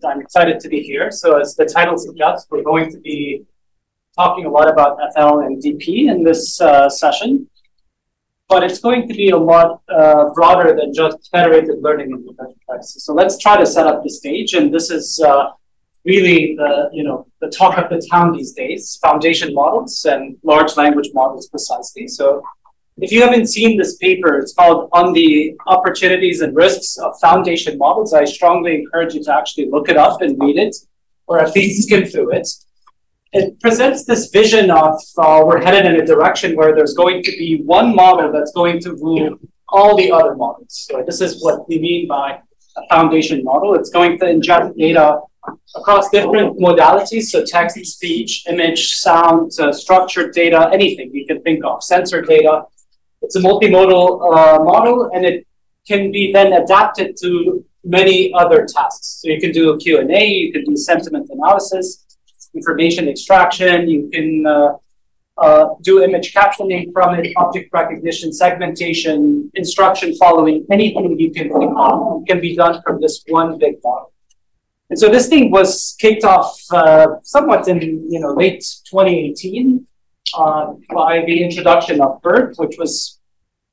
and I'm excited to be here. So as the title suggests, we're going to be talking a lot about FL and DP in this session, but it's going to be a lot broader than just federated learning and differential practices. So let's try to set up the stage, and this is really the talk of the town these days: foundation models and large language models, precisely. So if you haven't seen this paper, it's called "On the Opportunities and Risks of Foundation Models." I strongly encourage you to actually look it up and read it, or at least skim through it. It presents this vision of we're headed in a direction where there's going to be one model that's going to rule all the other models. So this is what we mean by a foundation model. It's going to ingest data across different modalities, so text, speech, image, sound, structured data, anything you can think of, sensor data. It's a multimodal model, and it can be then adapted to many other tasks. So you can do a Q&A, you can do sentiment analysis, information extraction, you can do image captioning from it, object recognition, segmentation, instruction following, anything you can think of can be done from this one big model. And so this thing was kicked off somewhat in late 2018 by the introduction of BERT, which was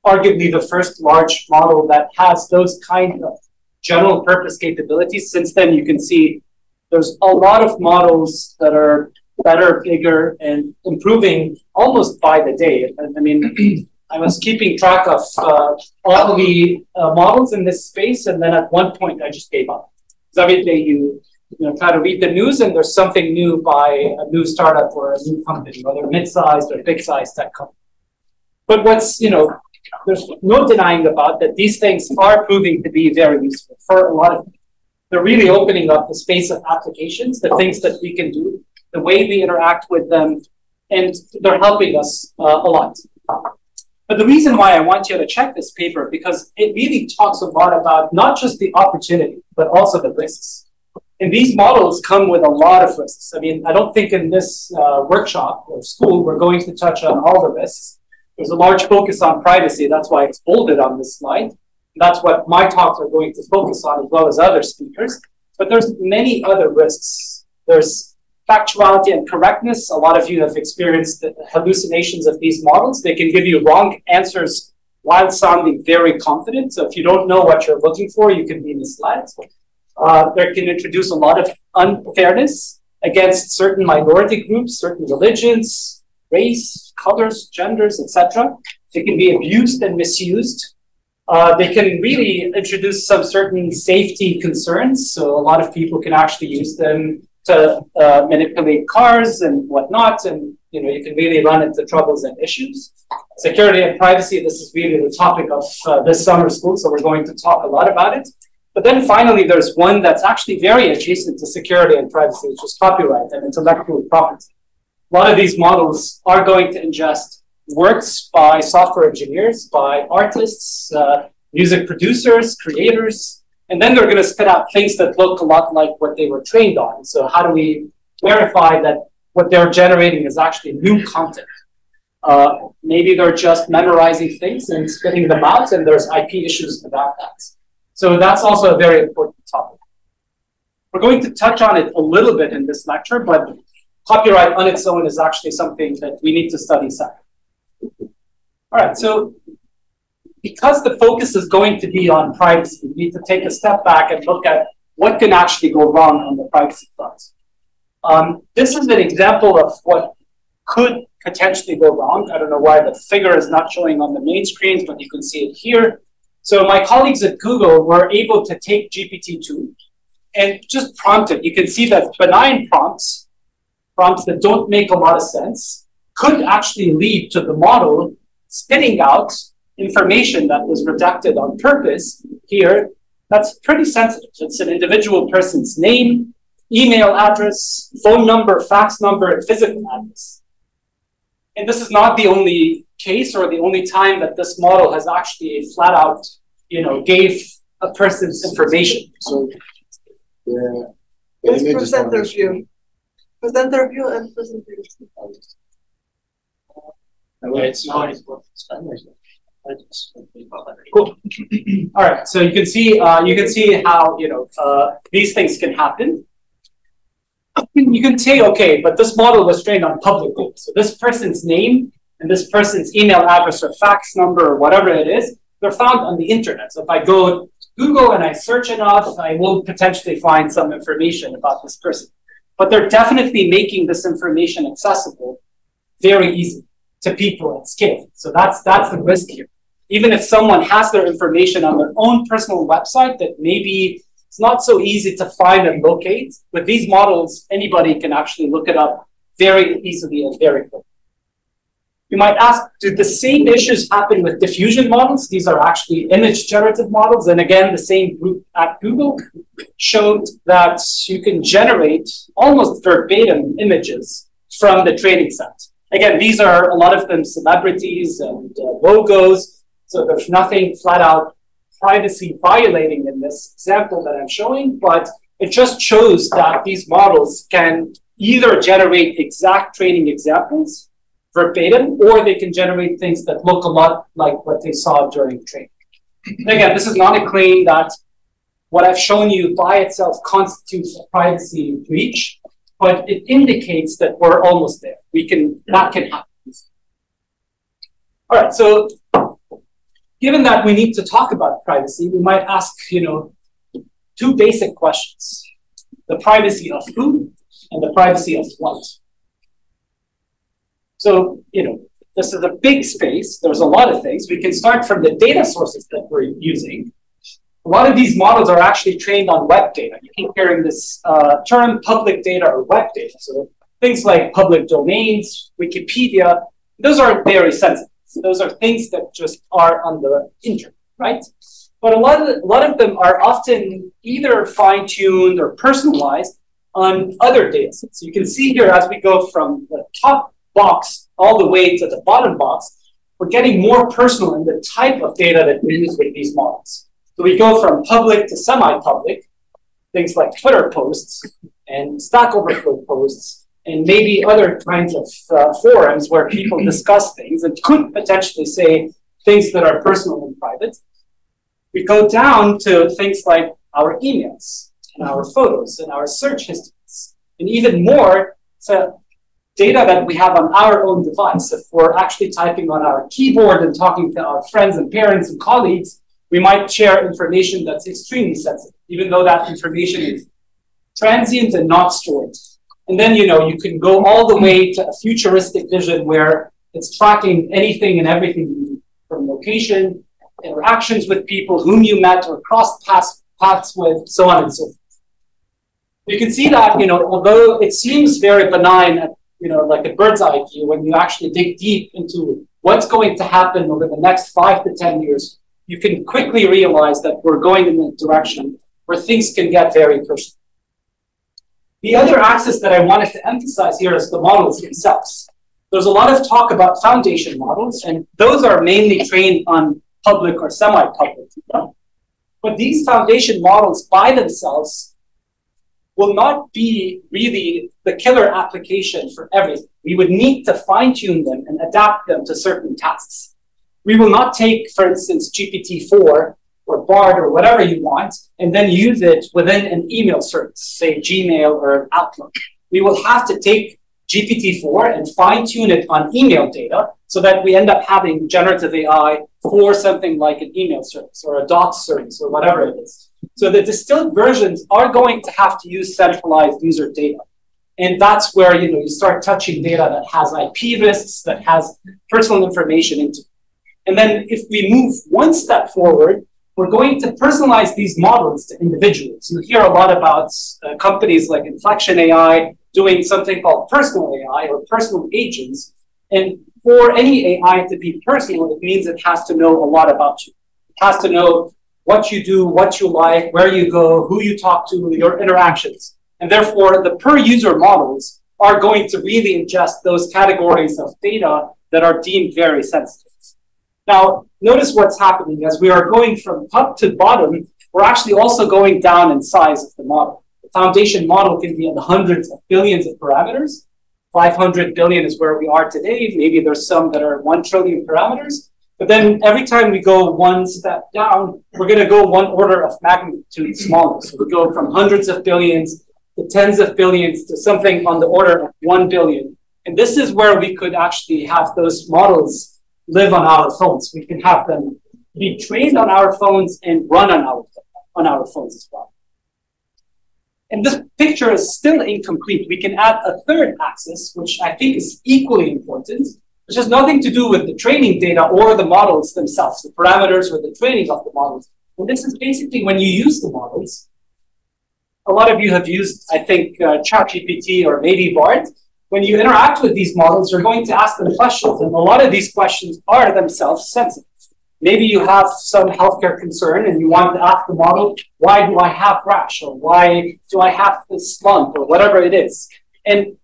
arguably the first large model that has those kind of general purpose capabilities. Since then, you can see there's a lot of models that are better, bigger, and improving almost by the day. I mean, I was keeping track of all the models in this space, and then at one point I just gave up. Because every day you try to read the news, and there's something new by a new startup or a new company, whether mid-sized or big-sized tech company. But what's, there's no denying about that these things are proving to be very useful for a lot of people. They're really opening up the space of applications, the things that we can do, the way we interact with them, and they're helping us a lot. But the reason why I want you to check this paper, because it really talks a lot about not just the opportunity, but also the risks. And these models come with a lot of risks. I mean, I don't think in this workshop or school we're going to touch on all the risks. There's a large focus on privacy. That's why it's bolded on this slide. That's what my talks are going to focus on, as well as other speakers. But there's many other risks. There's factuality and correctness. A lot of you have experienced the hallucinations of these models. They can give you wrong answers while sounding very confident. So if you don't know what you're looking for, you can be misled. They can introduce a lot of unfairness against certain minority groups, certain religions, race, colors, genders, etc. They can be abused and misused. They can really introduce some certain safety concerns. So a lot of people can actually use them to manipulate cars and whatnot. And you can really run into troubles and issues. Security and privacy, this is really the topic of this summer school. So we're going to talk a lot about it. But then finally, there's one that's actually very adjacent to security and privacy, which is copyright and intellectual property. A lot of these models are going to ingest works by software engineers, by artists, music producers, creators, and then they're going to spit out things that look a lot like what they were trained on. So how do we verify that what they're generating is actually new content? Maybe they're just memorizing things and spitting them out, and there's IP issues about that. So that's also a very important topic. We're going to touch on it a little bit in this lecture, but copyright on its own is actually something that we need to study separately. All right, so because the focus is going to be on privacy, we need to take a step back and look at what can actually go wrong on the privacy front. This is an example of what could potentially go wrong. I don't know why the figure is not showing on the main screens, but you can see it here. So my colleagues at Google were able to take GPT-2 and just prompt it. You can see that benign prompts that don't make a lot of sense, could actually lead to the model spitting out information that was redacted on purpose here. That's pretty sensitive. It's an individual person's name, email address, phone number, fax number, and physical address. And this is not the only case or the only time that this model has actually flat out, gave a person's information. So, It's presenter view. Presenter view and presenter view. It's not. Cool. All right, so you can see how these things can happen. You can say, okay, but this model was trained on public data. So this person's name and this person's email address or fax number or whatever it is, they're found on the internet. So if I go to Google and I search enough, I will potentially find some information about this person. But they're definitely making this information accessible very easily to people at scale. So that's the risk here. Even if someone has their information on their own personal website that maybe it's not so easy to find and locate, with these models, anybody can actually look it up very easily and very quickly. You might ask, do the same issues happen with diffusion models? These are actually image generative models. And again, the same group at Google showed that you can generate almost verbatim images from the training set. Again, these are a lot of them celebrities and logos. So there's nothing flat out privacy violating in this example that I'm showing, but it just shows that these models can either generate exact training examples verbatim, or they can generate things that look a lot like what they saw during training. And again, this is not a claim that what I've shown you by itself constitutes a privacy breach, but it indicates that we're almost there. That can happen. All right, so given that we need to talk about privacy, we might ask, two basic questions: the privacy of who and the privacy of what. So, this is a big space. There's a lot of things. We can start from the data sources that we're using. A lot of these models are actually trained on web data. You keep hearing this term, public data or web data. So things like public domains, Wikipedia, those are very sensitive. Those are things that just are on the internet, right? But a lot of them are often either fine-tuned or personalized on other data sets. So you can see here as we go from the top box all the way to the bottom box, we're getting more personal in the type of data that we use with these models. So we go from public to semi-public, things like Twitter posts and Stack Overflow posts, and maybe other kinds of forums where people discuss things and could potentially say things that are personal and private. We go down to things like our emails and our photos and our search histories, and even more to data that we have on our own device. If we're actually typing on our keyboard and talking to our friends and parents and colleagues, we might share information that's extremely sensitive, even though that information is transient and not stored. And then, you can go all the way to a futuristic vision where it's tracking anything and everything from location, interactions with people, whom you met or crossed paths with, so on and so forth. You can see that, although it seems very benign at like a bird's eye view, when you actually dig deep into what's going to happen over the next 5 to 10 years, you can quickly realize that we're going in a direction where things can get very personal. The other axis that I wanted to emphasize here is the models themselves. There's a lot of talk about foundation models, and those are mainly trained on public or semi-public. But these foundation models by themselves will not be really the killer application for everything. We would need to fine-tune them and adapt them to certain tasks. We will not take, for instance, GPT-4 or Bard or whatever you want, and then use it within an email service, say Gmail or Outlook. We will have to take GPT-4 and fine-tune it on email data so that we end up having generative AI for something like an email service or a docs service or whatever it is. So the distilled versions are going to have to use centralized user data. And that's where you start touching data that has IP risks, that has personal information into it. And then if we move one step forward, we're going to personalize these models to individuals. You hear a lot about companies like Inflection AI doing something called personal AI or personal agents. And for any AI to be personal, it means it has to know a lot about you. It has to know what you do, what you like, where you go, who you talk to, your interactions. And therefore, the per-user models are going to really ingest those categories of data that are deemed very sensitive. Now, notice what's happening. As we are going from top to bottom, we're actually also going down in size of the model. The foundation model can be in the hundreds of billions of parameters. 500 billion is where we are today. Maybe there's some that are 1 trillion parameters. But then every time we go one step down, we're going to go one order of magnitude smaller. So we go from hundreds of billions to tens of billions to something on the order of 1 billion. And this is where we could actually have those models live on our phones. We can have them be trained on our phones and run on our phones as well. And this picture is still incomplete. We can add a third axis, which I think is equally important, which has nothing to do with the training data or the models themselves, the parameters or the training of the models. And this is basically when you use the models. A lot of you have used, I think, ChatGPT or maybe Bard. When you interact with these models, you're going to ask them questions, and a lot of these questions are themselves sensitive. Maybe you have some healthcare concern and you want to ask the model, why do I have rash? Or why do I have this lump? Or whatever it is. And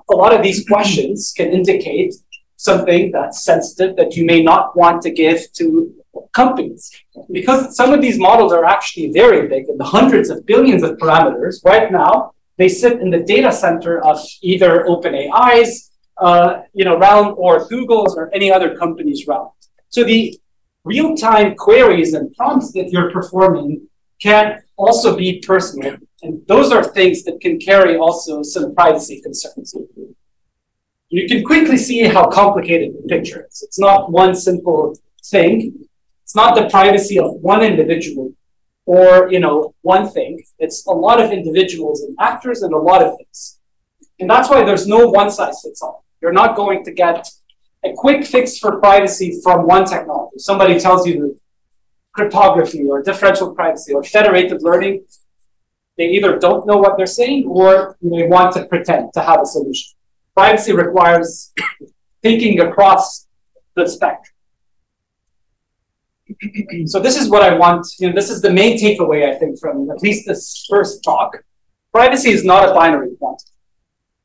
a lot of these questions can indicate something that's sensitive that you may not want to give to companies. Because some of these models are actually very big, in the hundreds of billions of parameters. Right now, they sit in the data center of either OpenAI's realm or Google's or any other company's realm. So the real-time queries and prompts that you're performing can also be personal. And those are things that can carry also some privacy concerns. You can quickly see how complicated the picture is. It's not one simple thing. It's not the privacy of one individual or one thing. It's a lot of individuals and actors and a lot of things. And that's why there's no one size fits all. You're not going to get a quick fix for privacy from one technology. Somebody tells you cryptography or differential privacy or federated learning. They either don't know what they're saying or they want to pretend to have a solution. Privacy requires thinking across the spectrum. So this is what I want, this is the main takeaway, I think, from at least this first talk. Privacy is not a binary quantity.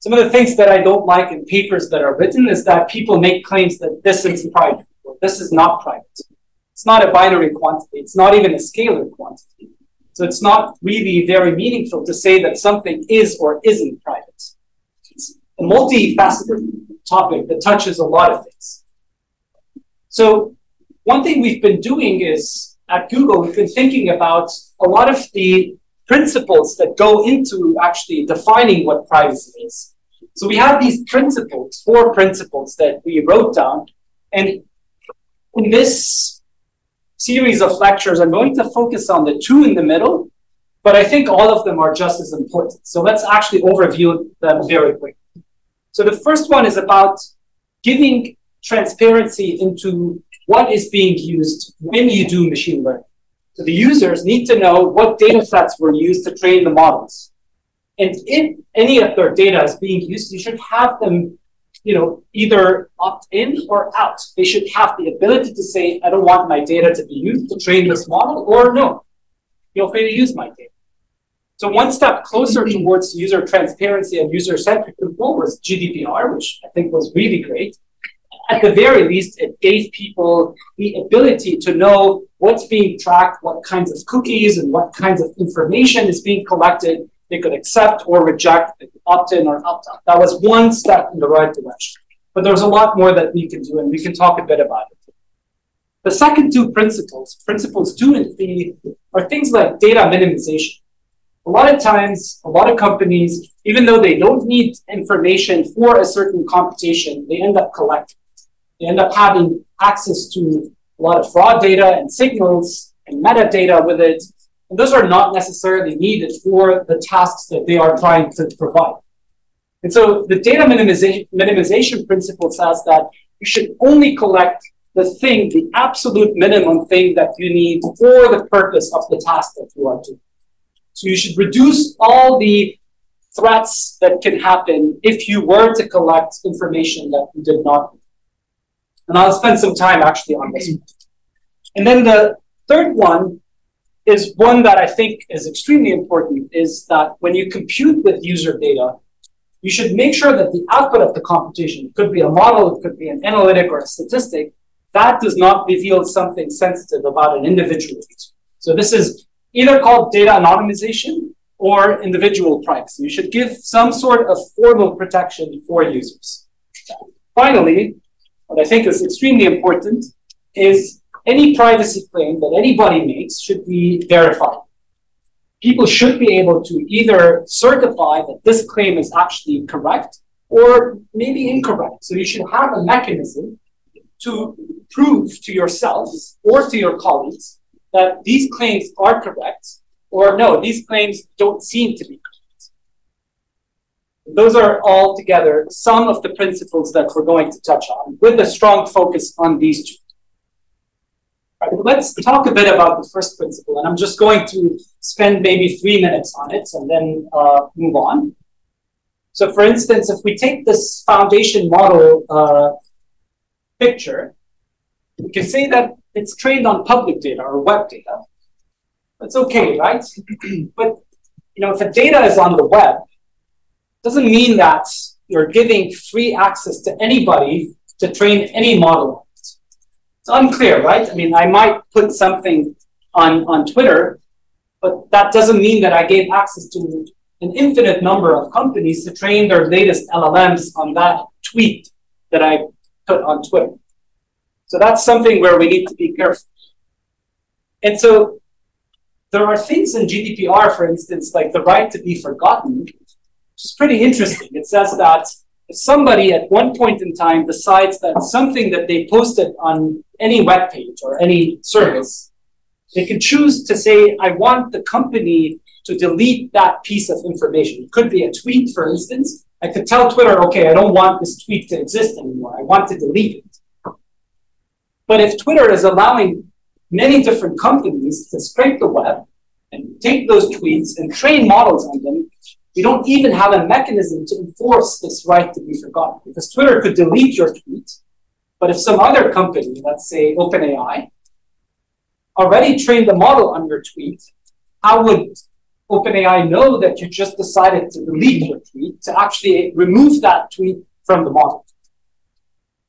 Some of the things that I don't like in papers that are written is that people make claims that this is private or this is not private. It's not a binary quantity. It's not even a scalar quantity. So it's not really very meaningful to say that something is or isn't private. It's a multifaceted topic that touches a lot of things. So one thing we've been doing is, at Google, we've been thinking about a lot of the principles that go into actually defining what privacy is. So we have these principles, 4 principles that we wrote down. And in this series of lectures, I'm going to focus on the 2 in the middle, but I think all of them are just as important. So let's actually overview them very quickly. So the first one is about giving transparency into what is being used when you do machine learning. So the users need to know what data sets were used to train the models. And if any of their data is being used, you should have them either opt in or out. They should have the ability to say, I don't want my data to be used to train this model, or no, feel free to use my data. So one step closer towards user transparency and user-centric control was GDPR, which I think was really great. At the very least, it gave people the ability to know what's being tracked, what kinds of cookies and what kinds of information is being collected. They could accept or reject, they could opt in or opt out. That was one step in the right direction. But there's a lot more that we can do, and we can talk a bit about it. The second 2 principles, principles 2 and 3, are things like data minimization. A lot of times, a lot of companies, even though they don't need information for a certain computation, they end up collecting. They end up having access to a lot of raw data and signals and metadata with it. And those are not necessarily needed for the tasks that they are trying to provide. And so the data minimization principle says that you should only collect the absolute minimum thing that you need for the purpose of the task that you are doing. So you should reduce all the threats that can happen if you were to collect information that you did not need. And I'll spend some time actually on this one. And then the third one is one that I think is extremely important, is that when you compute with user data, you should make sure that the output of the computation, it could be a model, it could be an analytic or a statistic, that does not reveal something sensitive about an individual user. So this is either called data anonymization or individual privacy. You should give some sort of formal protection for users. Finally, what I think is extremely important is any privacy claim that anybody makes should be verified. People should be able to either certify that this claim is actually correct or maybe incorrect. So you should have a mechanism to prove to yourselves or to your colleagues that these claims are correct, or no, these claims don't seem to be correct. Those are all together some of the principles that we're going to touch on, with a strong focus on these two. Right, let's talk a bit about the first principle, and I'm just going to spend maybe 3 minutes on it and then move on. So for instance, if we take this foundation model picture, we can say that it's trained on public data or web data. That's okay, right? But if the data is on the web, it doesn't mean that you're giving free access to anybody to train any model on it. It's unclear, right? I mean, I might put something on Twitter, but that doesn't mean that I gave access to an infinite number of companies to train their latest LLMs on that tweet that I put on Twitter. So that's something where we need to be careful. And so there are things in GDPR, for instance, like the right to be forgotten, which is pretty interesting. It says that if somebody at one point in time decides that something that they posted on any web page or any service, they can choose to say, I want the company to delete that piece of information. It could be a tweet, for instance. I could tell Twitter, okay, I don't want this tweet to exist anymore. I want to delete it. But if Twitter is allowing many different companies to scrape the web and take those tweets and train models on them, we don't even have a mechanism to enforce this right to be forgotten. Because Twitter could delete your tweet, but if some other company, let's say OpenAI, already trained the model on your tweet, how would OpenAI know that you just decided to delete your tweet to actually remove that tweet from the model?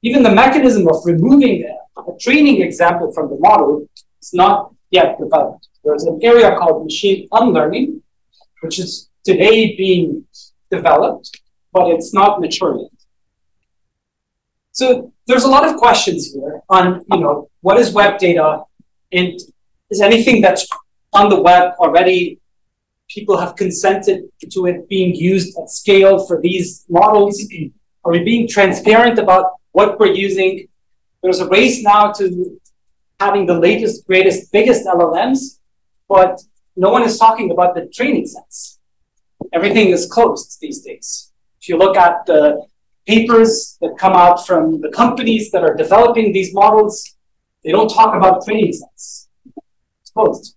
Even the mechanism of removing a training example from the model is not yet developed. There's an area called machine unlearning, which is today being developed, but it's not mature yet. So there's a lot of questions here on, what is web data, and is anything that's on the web already, people have consented to it being used at scale for these models? Are we being transparent about what we're using? There's a race now to having the latest, greatest, biggest LLMs, but no one is talking about the training sets. Everything is closed these days. If you look at the papers that come out from the companies that are developing these models, they don't talk about training sets. It's closed.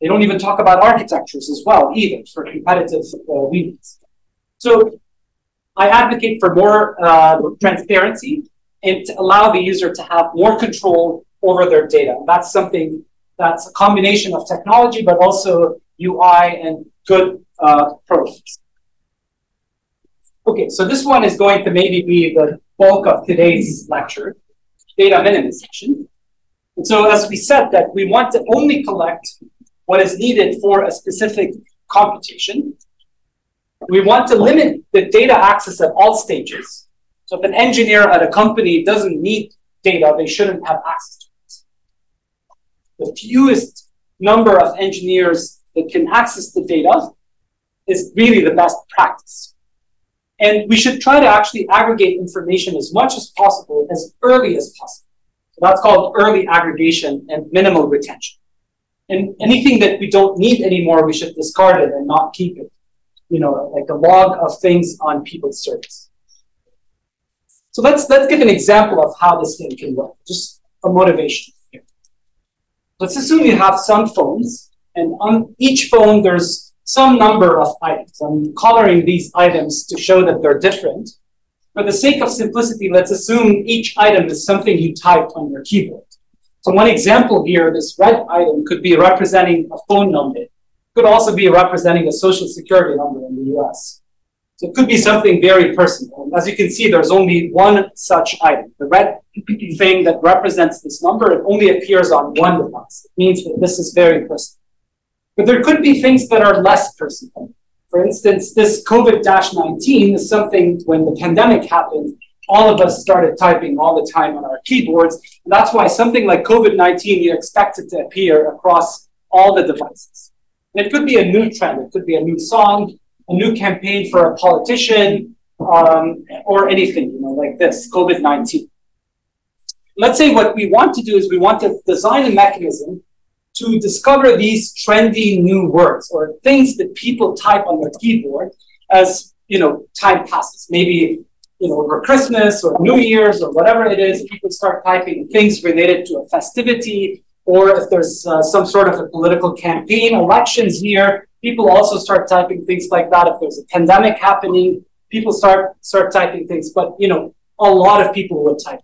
They don't even talk about architectures as well, either, for competitive reasons. So I advocate for more transparency and to allow the user to have more control over their data. And that's something that's a combination of technology, but also UI and good programs. Okay, so this one is going to maybe be the bulk of today's lecture, data minimization. And so as we said that we want to only collect what is needed for a specific computation, we want to limit the data access at all stages. So if an engineer at a company doesn't need data, they shouldn't have access to it. The fewest number of engineers that can access the data is really the best practice. And we should try to actually aggregate information as much as possible, as early as possible. So that's called early aggregation and minimal retention. And anything that we don't need anymore, we should discard it and not keep it. Like a log of things on people's servers. So let's give an example of how this thing can work, just a motivation here. Let's assume you have some phones, and on each phone there's some number of items. I'm coloring these items to show that they're different. For the sake of simplicity, let's assume each item is something you typed on your keyboard. So one example here, this red item could be representing a phone number. It could also be representing a social security number in the US. So it could be something very personal. And as you can see, there's only one such item. The red thing that represents this number, it only appears on one device. It means that this is very personal. But there could be things that are less personal. For instance, this COVID-19 is something, when the pandemic happened, all of us started typing all the time on our keyboards. And that's why something like COVID-19, you expect it to appear across all the devices. And it could be a new trend. It could be a new song, a new campaign for a politician, or anything, you know, like this, COVID-19. Let's say what we want to do is we want to design a mechanism to discover these trendy new words or things that people type on their keyboard as, you know, time passes. Maybe, you know, over Christmas or New Year's or whatever it is, people start typing things related to a festivity, or if there's some sort of a political campaign, elections near, people also start typing things like that. If there's a pandemic happening, people start typing things, but, you know, a lot of people will type.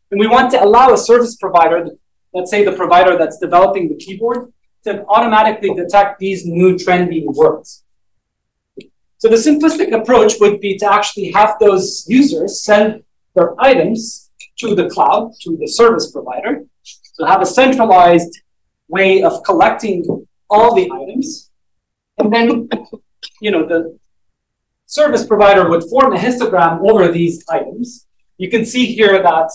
And we want to allow a service provider, let's say the provider that's developing the keyboard, to automatically detect these new trendy words. So the simplistic approach would be to actually have those users send their items to the cloud, to the service provider, to have a centralized way of collecting all the items. And then, you know, the service provider would form a histogram over these items. You can see here that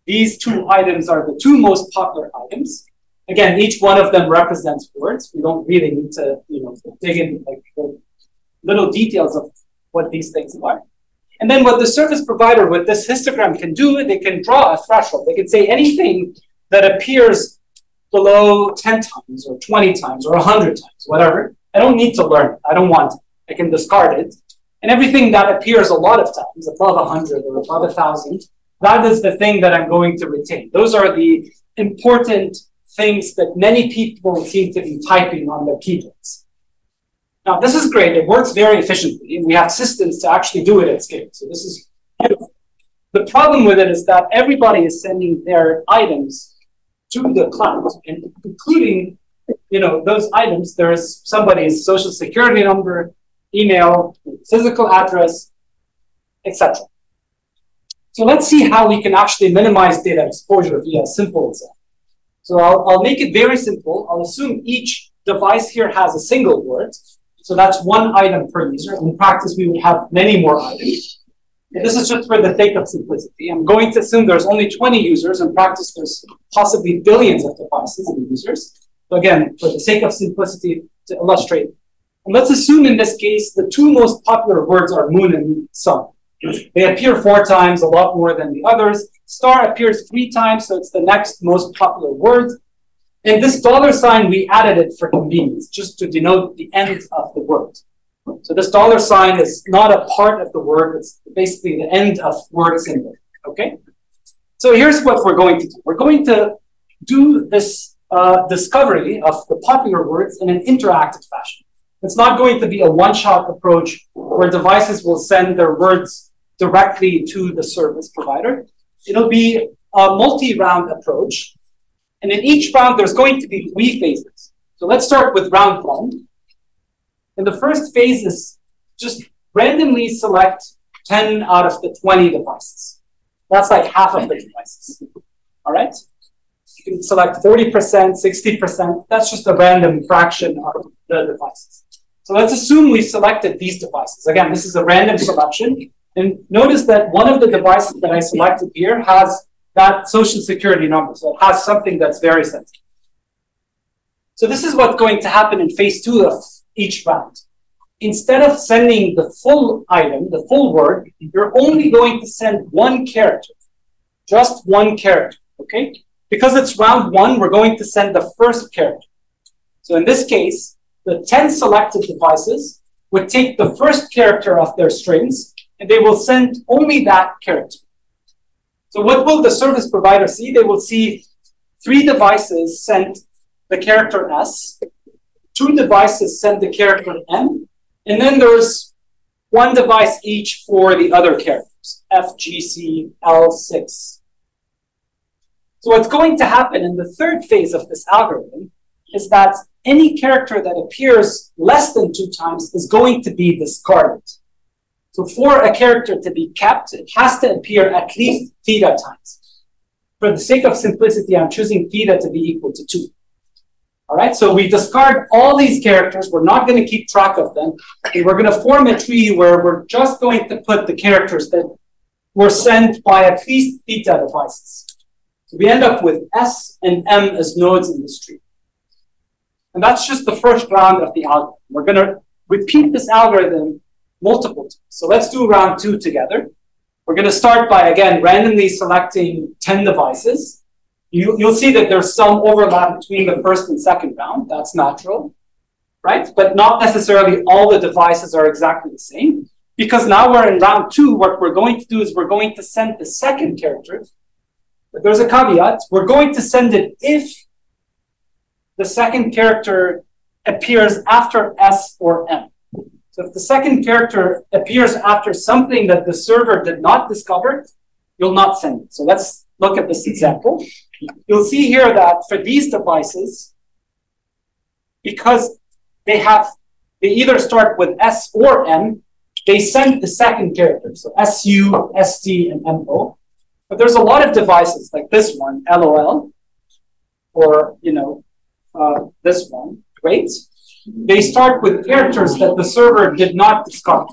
these two items are the two most popular items. Again, each one of them represents words. We don't really need to, you know, dig into like the little details of what these things are. And then what the service provider with this histogram can do, they can draw a threshold. They can say anything that appears below 10 times or 20 times or 100 times, whatever. I don't need to learn it. I don't want it. I can discard it. And everything that appears a lot of times, above 100 or above 1,000, that is the thing that I'm going to retain. Those are the important things that many people seem to be typing on their keyboards. Now, this is great. It works very efficiently, and we have systems to actually do it at scale. So this is beautiful. The problem with it is that everybody is sending their items to the cloud, and including, you know, those items. There's somebody's social security number, email, physical address, etc. So let's see how we can actually minimize data exposure via a simple example. So I'll make it very simple. I'll assume each device here has a single word. So that's one item per user. In practice, we would have many more items. And this is just for the sake of simplicity. I'm going to assume there's only 20 users. In practice, there's possibly billions of devices and users. So again, for the sake of simplicity, to illustrate. And let's assume in this case, the two most popular words are moon and sun. They appear 4 times, a lot more than the others. Star appears 3 times, so it's the next most popular word. And this $sign, we added it for convenience, just to denote the end of the word. So this $sign is not a part of the word, it's basically the end of word symbol, okay? So here's what we're going to do. We're going to do this discovery of the popular words in an interactive fashion. It's not going to be a one-shot approach where devices will send their words directly to the service provider. It'll be a multi-round approach. And in each round, there's going to be 3 phases. So let's start with round 1. And the first phase is just randomly select 10 out of the 20 devices. That's like half of the devices. All right? You can select 40%, 60%. That's just a random fraction of the devices. So let's assume we've selected these devices. Again, this is a random selection. And notice that one of the devices that I selected here has that social security number. So it has something that's very sensitive. So this is what's going to happen in phase 2 of each round. Instead of sending the full item, the full word, you're only going to send 1 character, just 1 character, okay? Because it's round 1, we're going to send the first character. So in this case, the 10 selected devices would take the first character of their strings, and they will send only that character. So what will the service provider see? They will see 3 devices send the character S, 2 devices send the character M, and then there's 1 device each for the other characters, F, G, C, L, 6. So what's going to happen in the third phase of this algorithm is that any character that appears less than 2 times is going to be discarded. So for a character to be kept, it has to appear at least theta times. For the sake of simplicity, I'm choosing theta to be equal to 2. All right, so we discard all these characters. We're not going to keep track of them. And we're going to form a tree where we're just going to put the characters that were sent by at least beta devices. So we end up with S and M as nodes in this tree. And that's just the first round of the algorithm. We're going to repeat this algorithm multiple times. So let's do round 2 together. We're going to start by, again, randomly selecting 10 devices. You'll see that there's some overlap between the first and second round. That's natural, right? But not necessarily all the devices are exactly the same. Because now we're in round 2, what we're going to do is we're going to send the second character. But there's a caveat. We're going to send it if the second character appears after S or M. So if the second character appears after something that the server did not discover, you'll not send it. So let's look at this example. You'll see here that for these devices, because they either start with S or M, they send the second character. So SU, ST, and MO. But there's a lot of devices like this one, LOL, or this one, wait. They start with characters that the server did not discover.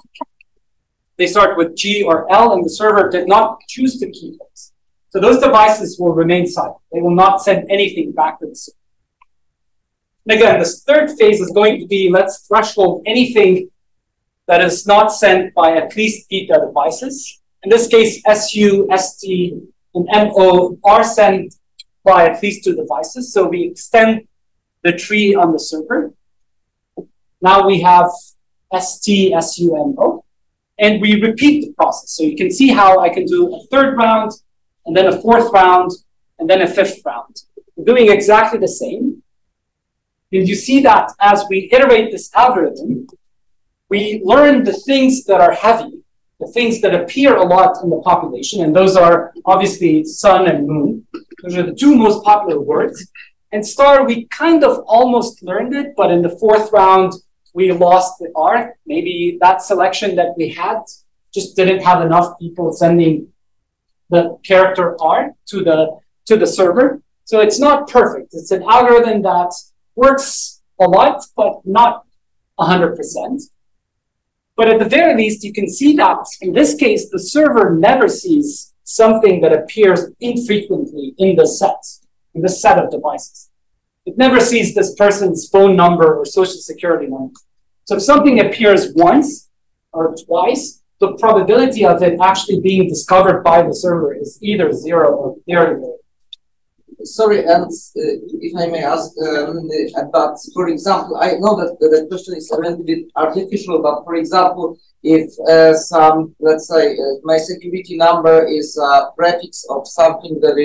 They start with G or L, and the server did not choose to keep those. So those devices will remain silent. They will not send anything back to the server. And again, this third phase is going to be, let's threshold anything that is not sent by at least beta devices. In this case, SU, ST, and MO are sent by at least 2 devices. So we extend the tree on the server. Now we have ST, SU, MO, and we repeat the process. So you can see how I can do a 3rd round, and then a 4th round, and then a 5th round. We're doing exactly the same. And you see that as we iterate this algorithm, we learn the things that are heavy, the things that appear a lot in the population, and those are obviously sun and moon. Those are the 2 most popular words. And star, we kind of almost learned it, but in the 4th round, we lost the R. Maybe that selection that we had just didn't have enough people sending the character R to the server. So it's not perfect. It's an algorithm that works a lot, but not 100%. But at the very least, you can see that in this case, the server never sees something that appears infrequently in the set of devices. It never sees this person's phone number or social security number. So if something appears once or twice, the probability of it actually being discovered by the server is either 0 or very low. Sorry, and if I may ask about, for example, I know that the question is a little bit artificial, but for example, if let's say, my security number is a prefix of something that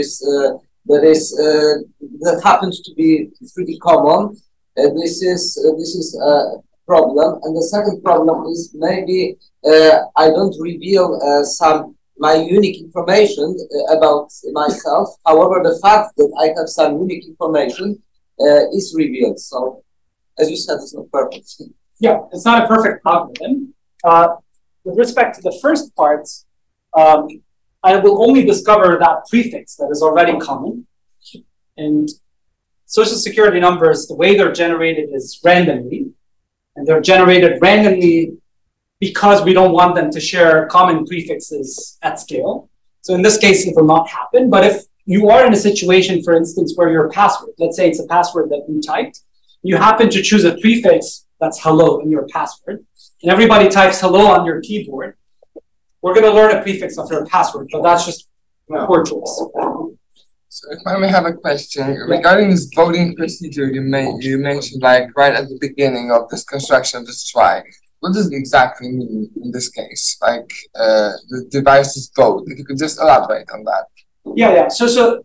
happens to be pretty common, this is a problem. And the second problem is maybe I don't reveal my unique information about myself. However, the fact that I have some unique information is revealed. So, as you said, it's not perfect. Yeah, it's not a perfect algorithm. With respect to the first part, I will only discover that prefix that is already common. And social security numbers, the way they're generated is randomly. And they're generated randomly because we don't want them to share common prefixes at scale. So in this case, it will not happen. But if you are in a situation, for instance, where your password, let's say it's a password that you typed, you happen to choose a prefix that's hello in your password, and everybody types hello on your keyboard, we're going to learn a prefix of your password, but that's just a poor choice. So if I may have a question regarding this voting procedure you mentioned, like right at the beginning of this construction of this try. What does it exactly mean in this case? Like the devices vote. If you could just elaborate on that. Yeah. So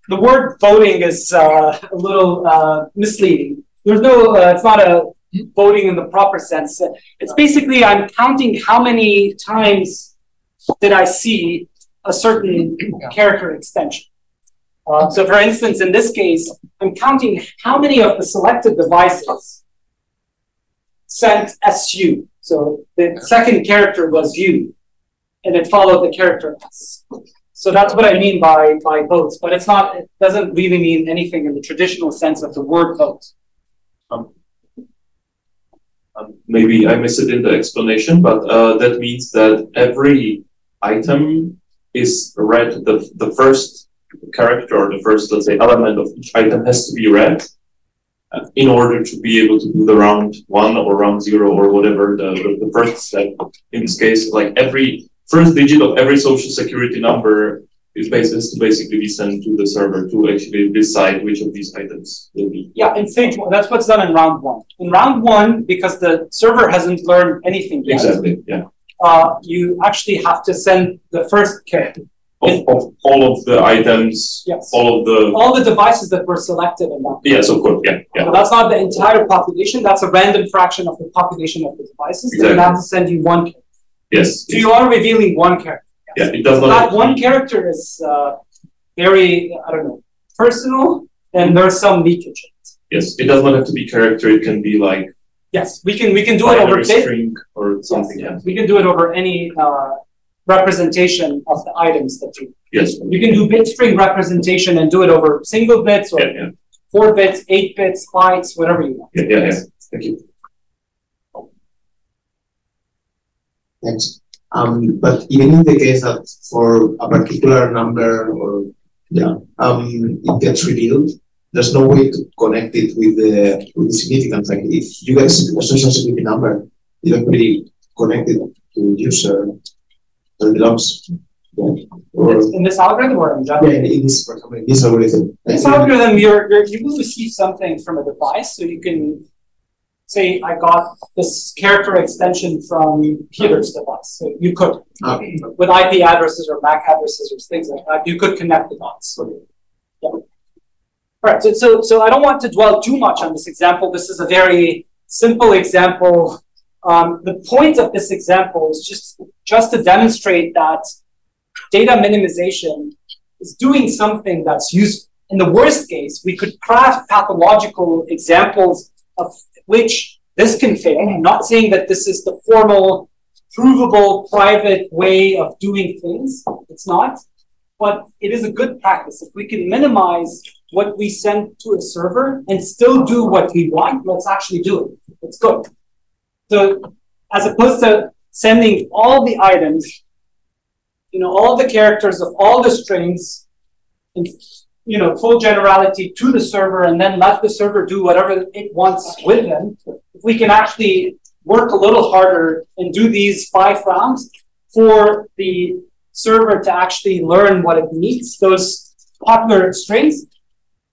the word voting is a little misleading. There's no. It's not a voting in the proper sense. It's basically I'm counting how many times did I see a certain character extension. So for instance, in this case, I'm counting how many of the selected devices sent SU. So the second character was U, and it followed the character S. So that's what I mean by votes, but it's not. It doesn't really mean anything in the traditional sense of the word vote. Maybe I missed it in the explanation, but that means that every item is read, the first character or the first, let's say, element of each item has to be read in order to be able to do the round 1 or round 0 or whatever the first step. In this case, like every first digit of every social security number is basically be sent to the server to actually decide which of these items will be. Yeah, in stage 1, that's what's done in round 1. In round 1, because the server hasn't learned anything yet, exactly, yeah. You actually have to send the first character. Of all of the items, yes. all the devices that were selected in that. Yes, of course, yeah. So that's not the entire population, that's a random fraction of the population of the devices. Exactly. They have to send you one character. Yes. So you are revealing one character. Yeah, it does not. That one character is very, I don't know, personal, and there's some leakage in it. Yes, it does not have to be character. It can be like. Yes, we can do it over string or something. Yes, we can do it over any representation of the items that you. Yes. You can do bit string representation and do it over single bits or 4 bits, 8 bits, bytes, whatever you want. Yeah. Thank you. Thanks. But even in the case that for a particular number or it gets revealed, there's no way to connect it with the significance. Like if you get a social security number, you don't really connect it to the user that belongs. In this algorithm or in general? Yeah, in this, for example, in this algorithm. This algorithm, you will receive something from a device, so you can say, I got this character extension from Peter's device. So you could, with IP addresses or MAC addresses or things like that, you could connect the dots. Yeah. All right, so I don't want to dwell too much on this example. This is a very simple example. The point of this example is just to demonstrate that data minimization is doing something that's useful. In the worst case, we could craft pathological examples of which this can fail. I'm not saying that this is the formal, provable, private way of doing things. It's not. But it is a good practice. If we can minimize what we send to a server and still do what we want, let's actually do it. It's good. So as opposed to sending all the items, all the characters of all the strings in full generality to the server and then let the server do whatever it wants with them, if we can actually work a little harder and do these 5 rounds for the server to actually learn what it needs, those popular strings,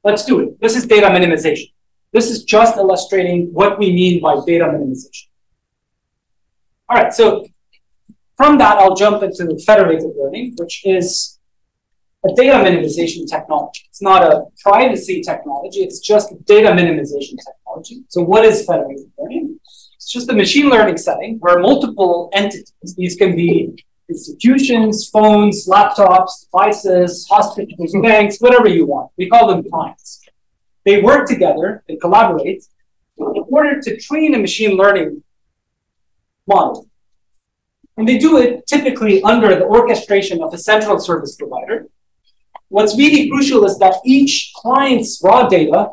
let's do it. This is data minimization. This is just illustrating what we mean by data minimization. All right, so from that, I'll jump into federated learning, which is a data minimization technology. It's not a privacy technology, it's just a data minimization technology. So what is federated learning? It's just a machine learning setting where multiple entities, these can be institutions, phones, laptops, devices, hospitals, banks, whatever you want. We call them clients. They work together, they collaborate in order to train a machine learning model. And they do it typically under the orchestration of a central service provider. What's really crucial is that each client's raw data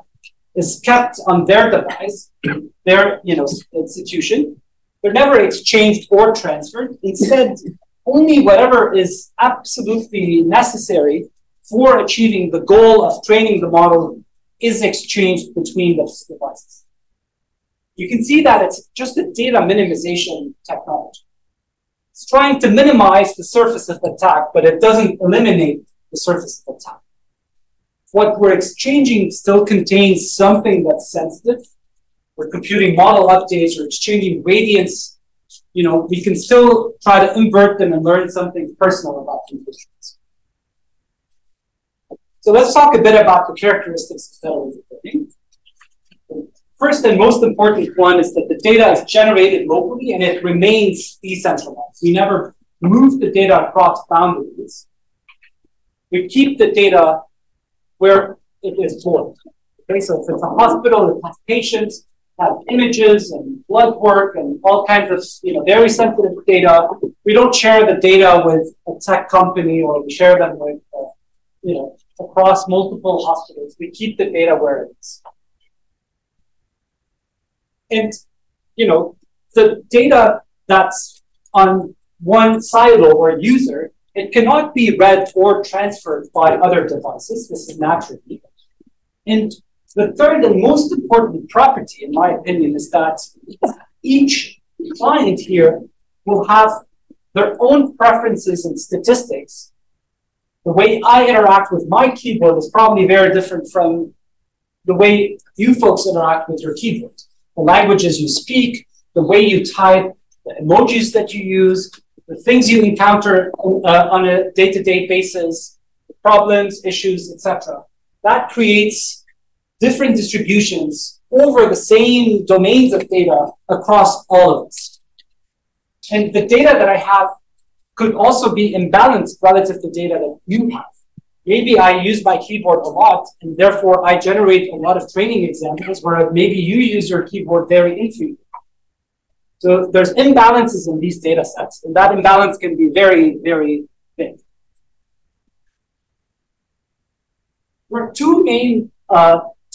is kept on their device, their institution. They're never exchanged or transferred. Instead, only whatever is absolutely necessary for achieving the goal of training the model is exchanged between those devices. You can see that it's just a data minimization technology. It's trying to minimize the surface of attack, but it doesn't eliminate the surface of attack. What we're exchanging still contains something that's sensitive. We're computing model updates or exchanging gradients. We can still try to invert them and learn something personal about conditions. So let's talk a bit about the characteristics of federated learning. First and most important one is that the data is generated locally and it remains decentralized. We never move the data across boundaries. We keep the data where it is born. Okay, so if it's a hospital, it has patients, have images and blood work and all kinds of very sensitive data. We don't share the data with a tech company or we share them with across multiple hospitals. We keep the data where it is. And the data that's on one silo or user, it cannot be read or transferred by other devices. This is naturally. And the third and most important property, in my opinion, is that each client here will have their own preferences and statistics. The way I interact with my keyboard is probably very different from the way you folks interact with your keyboard. The languages you speak, the way you type, the emojis that you use, the things you encounter on a day-to-day basis, problems, issues, etc. That creates different distributions over the same domains of data across all of us. And the data that I have could also be imbalanced relative to data that you have. Maybe I use my keyboard a lot, and therefore I generate a lot of training examples where maybe you use your keyboard very infrequently. So there's imbalances in these data sets, and that imbalance can be very, very big. There are two main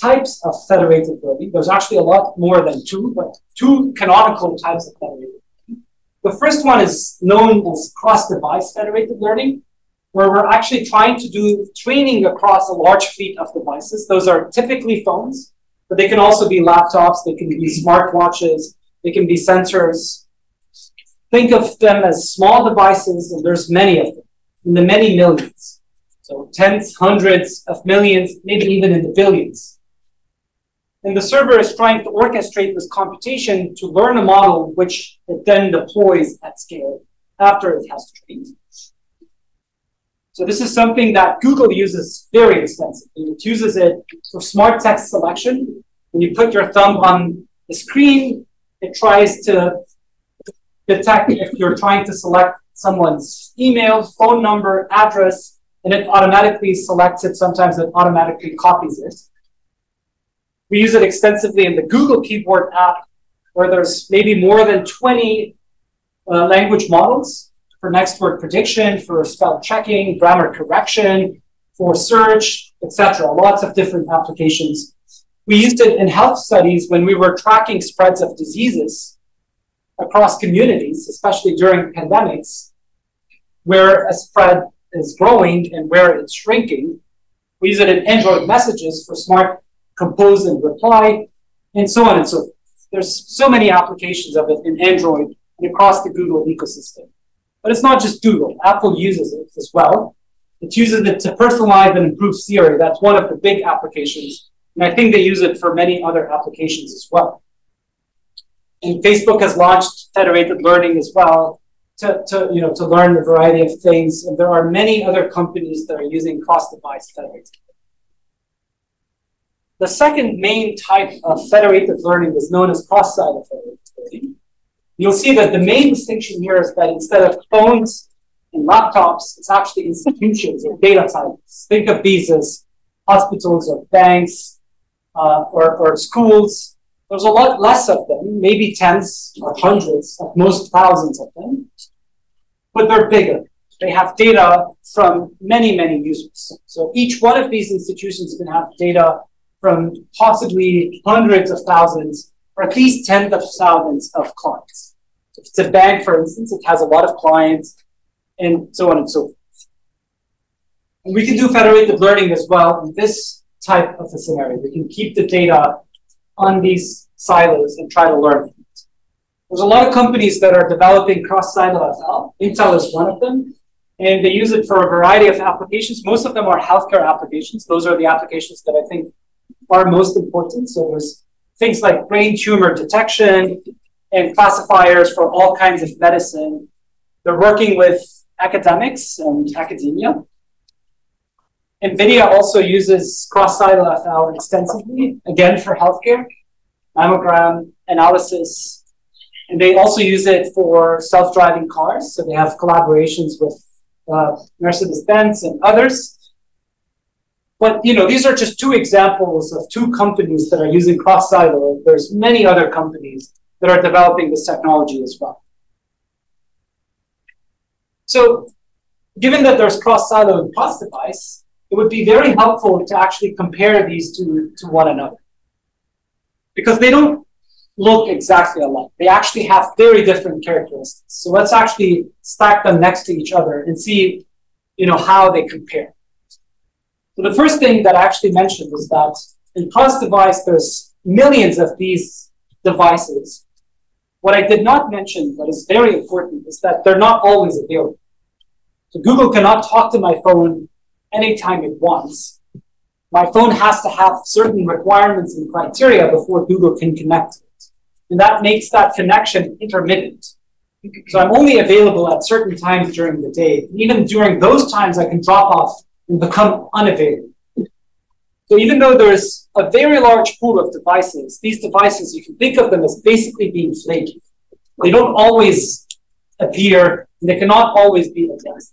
types of federated learning. There's actually a lot more than two, but two canonical types of federated learning. The first one is known as cross-device federated learning, where we're actually trying to do training across a large fleet of devices. Those are typically phones, but they can also be laptops, they can be smartwatches, they can be sensors. Think of them as small devices, and there's many of them, in the many millions. So tens, hundreds of millions, maybe even in the billions. And the server is trying to orchestrate this computation to learn a model which it then deploys at scale after it has trained. So this is something that Google uses very extensively. It uses it for smart text selection. When you put your thumb on the screen, it tries to detect if you're trying to select someone's email, phone number, address, and it automatically selects it. Sometimes it automatically copies it. We use it extensively in the Google Keyboard app, where there's maybe more than 20 language models for next word prediction, for spell checking, grammar correction, for search, etc. Lots of different applications. We used it in health studies when we were tracking spreads of diseases across communities, especially during pandemics, where a spread is growing and where it's shrinking. We use it in Android messages for smart compose and reply, and so on and so forth. There's so many applications of it in Android and across the Google ecosystem. But it's not just Google. Apple uses it as well. It uses it to personalize and improve Siri. That's one of the big applications. And I think they use it for many other applications as well. And Facebook has launched federated learning as well to learn a variety of things. And there are many other companies that are using cross-device federated. The second main type of federated learning is known as cross-silo federated learning. You'll see that the main distinction here is that instead of phones and laptops, it's actually institutions or data types. Think of these as hospitals or banks or schools. There's a lot less of them, maybe tens or hundreds, at most thousands of them, but they're bigger. They have data from many, many users. So each one of these institutions can have data from possibly hundreds of thousands, or at least tens of thousands of clients. If it's a bank, for instance, it has a lot of clients, and so on and so forth. And we can do federated learning as well in this type of a scenario. We can keep the data on these silos and try to learn from it. There's a lot of companies that are developing cross-silo FL. Intel is one of them, and they use it for a variety of applications. Most of them are healthcare applications. Those are the applications that I think are most important. So there's things like brain tumor detection and classifiers for all kinds of medicine. They're working with academics and academia. NVIDIA also uses cross-silo FL extensively, again for healthcare, mammogram analysis. And they also use it for self-driving cars. So they have collaborations with Mercedes-Benz and others. But these are just two examples of two companies that are using cross-silo. There's many other companies that are developing this technology as well. So given that there's cross-silo and cross-device, it would be very helpful to actually compare these two to one another. Because they don't look exactly alike. They actually have very different characteristics. So let's actually stack them next to each other and see, how they compare. So the first thing that I actually mentioned is that in cross-device, there's millions of these devices. What I did not mention, but is very important, is that they're not always available. So Google cannot talk to my phone anytime it wants. My phone has to have certain requirements and criteria before Google can connect to it. And that makes that connection intermittent. So I'm only available at certain times during the day. Even during those times, I can drop off and become unavailable. So even though there's a very large pool of devices, these devices, you can think of them as basically being flaky. They don't always appear, and they cannot always be addressed.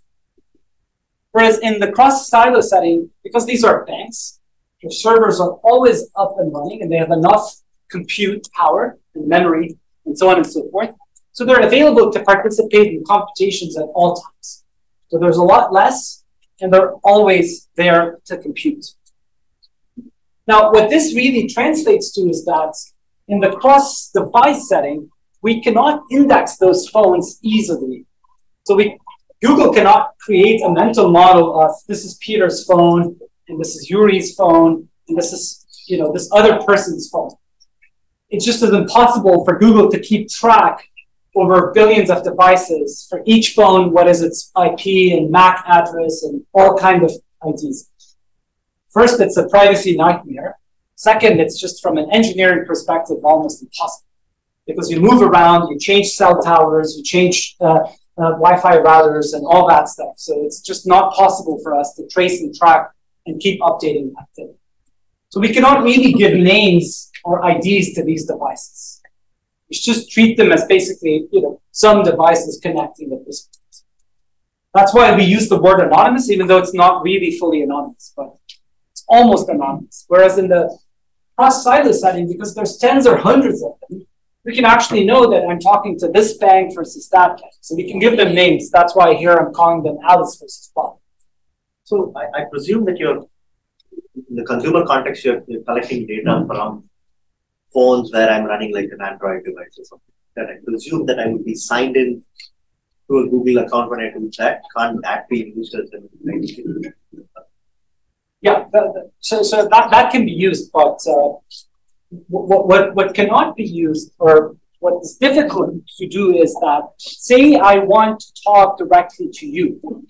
Whereas in the cross-silo setting, because these are banks, the servers are always up and running, and they have enough compute power and memory, and so on and so forth. So they're available to participate in computations at all times. So there's a lot less, and they're always there to compute. Now, what this really translates to is that in the cross-device setting, we cannot index those phones easily. So Google cannot create a mental model of this is Peter's phone, and this is Yuri's phone, and this is this other person's phone. It's just as impossible for Google to keep track over billions of devices for each phone. What is its IP and MAC address and all kinds of IDs. First, it's a privacy nightmare. Second, it's just from an engineering perspective almost impossible because you move around, you change cell towers, you change Wi-Fi routers and all that stuff. So it's just not possible for us to trace and track and keep updating that data. So we cannot really give names or IDs to these devices. We should just treat them as basically, some devices connecting at this point. That's why we use the word anonymous, even though it's not really fully anonymous, but it's almost anonymous. Whereas in the cross-silo setting, because there's tens or hundreds of them, we can actually know that I'm talking to this bank versus that bank. So we can give them names. That's why here I'm calling them Alice versus Bob. So I presume that in the consumer context, you're collecting data from phones where I'm running like an Android device or something. That I presume that I would be signed in to a Google account when I do that. Can't that be used as an identity? Yeah, so that can be used, but what cannot be used, or what is difficult to do, is that, say I want to talk directly to you.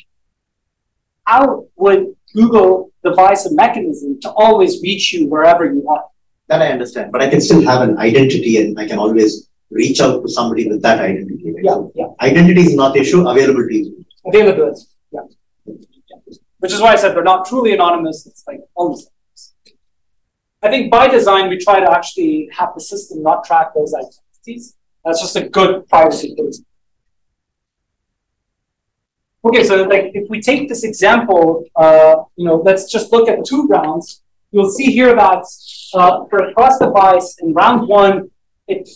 How would Google devise a mechanism to always reach you wherever you are? That I understand, but I can still have an identity and I can always reach out to somebody with that identity. Right? Yeah. Identity is not the issue, availability is. Availability, yeah. Which is why I said they're not truly anonymous, it's like almost anonymous. I think by design, we try to actually have the system not track those identities. That's just a good privacy policy. Okay, so if we take this example, let's just look at 2 rounds. You'll see here that for a cross device in round 1, it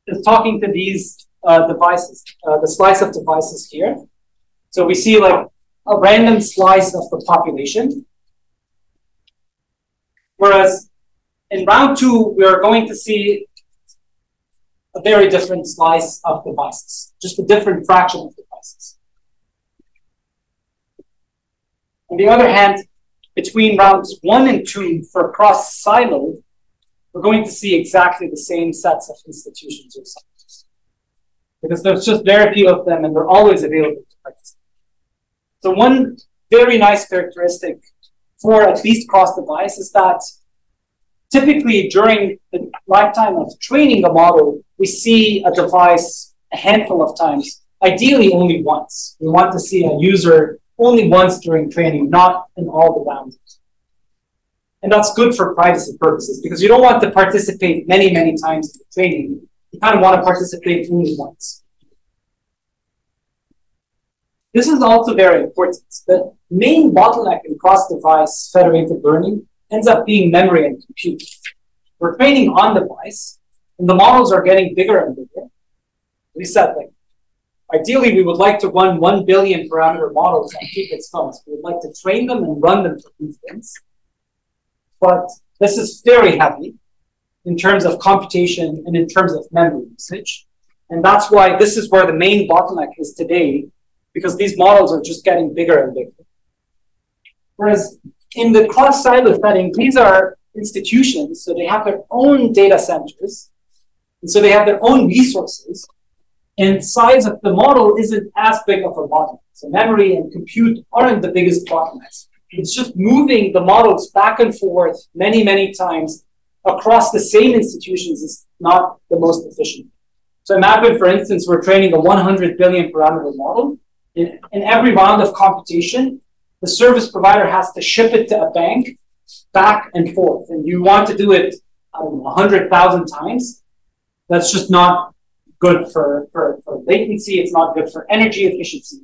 is talking to these devices, the slice of devices here. So we see like a random slice of the population. Whereas in round 2, we are going to see a very different slice of devices, just a different fraction of devices. On the other hand, between rounds 1 and 2 for cross-silo, we're going to see exactly the same sets of institutions or sites. Because there's just very few of them and they're always available to participate. So one very nice characteristic for at least cross-device is that typically during the lifetime of training a model, we see a device a handful of times, ideally only once. We want to see a user only once during training, not in all the rounds. And that's good for privacy purposes because you don't want to participate many, many times in the training. You kind of want to participate only once. This is also very important. The main bottleneck in cross-device federated learning ends up being memory and compute. We're training on device, and the models are getting bigger and bigger. We said, ideally, we would like to run 1 billion parameter models on Cupid's phones. We would like to train them and run them for instance. But this is very heavy. in terms of computation and in terms of memory usage. And that's why this is where the main bottleneck is today, because these models are just getting bigger and bigger. Whereas in the cross-silo setting, these are institutions, so they have their own data centers, and so they have their own resources, and size of the model isn't as big of a bottleneck. So memory and compute aren't the biggest bottlenecks. It's just moving the models back and forth many, many times across the same institutions is not the most efficient. So imagine, for instance, we're training a 100 billion parameter model. In every round of computation, the service provider has to ship it to a bank back and forth. And you want to do it, I don't know, 100,000 times. That's just not good for latency. It's not good for energy efficiency.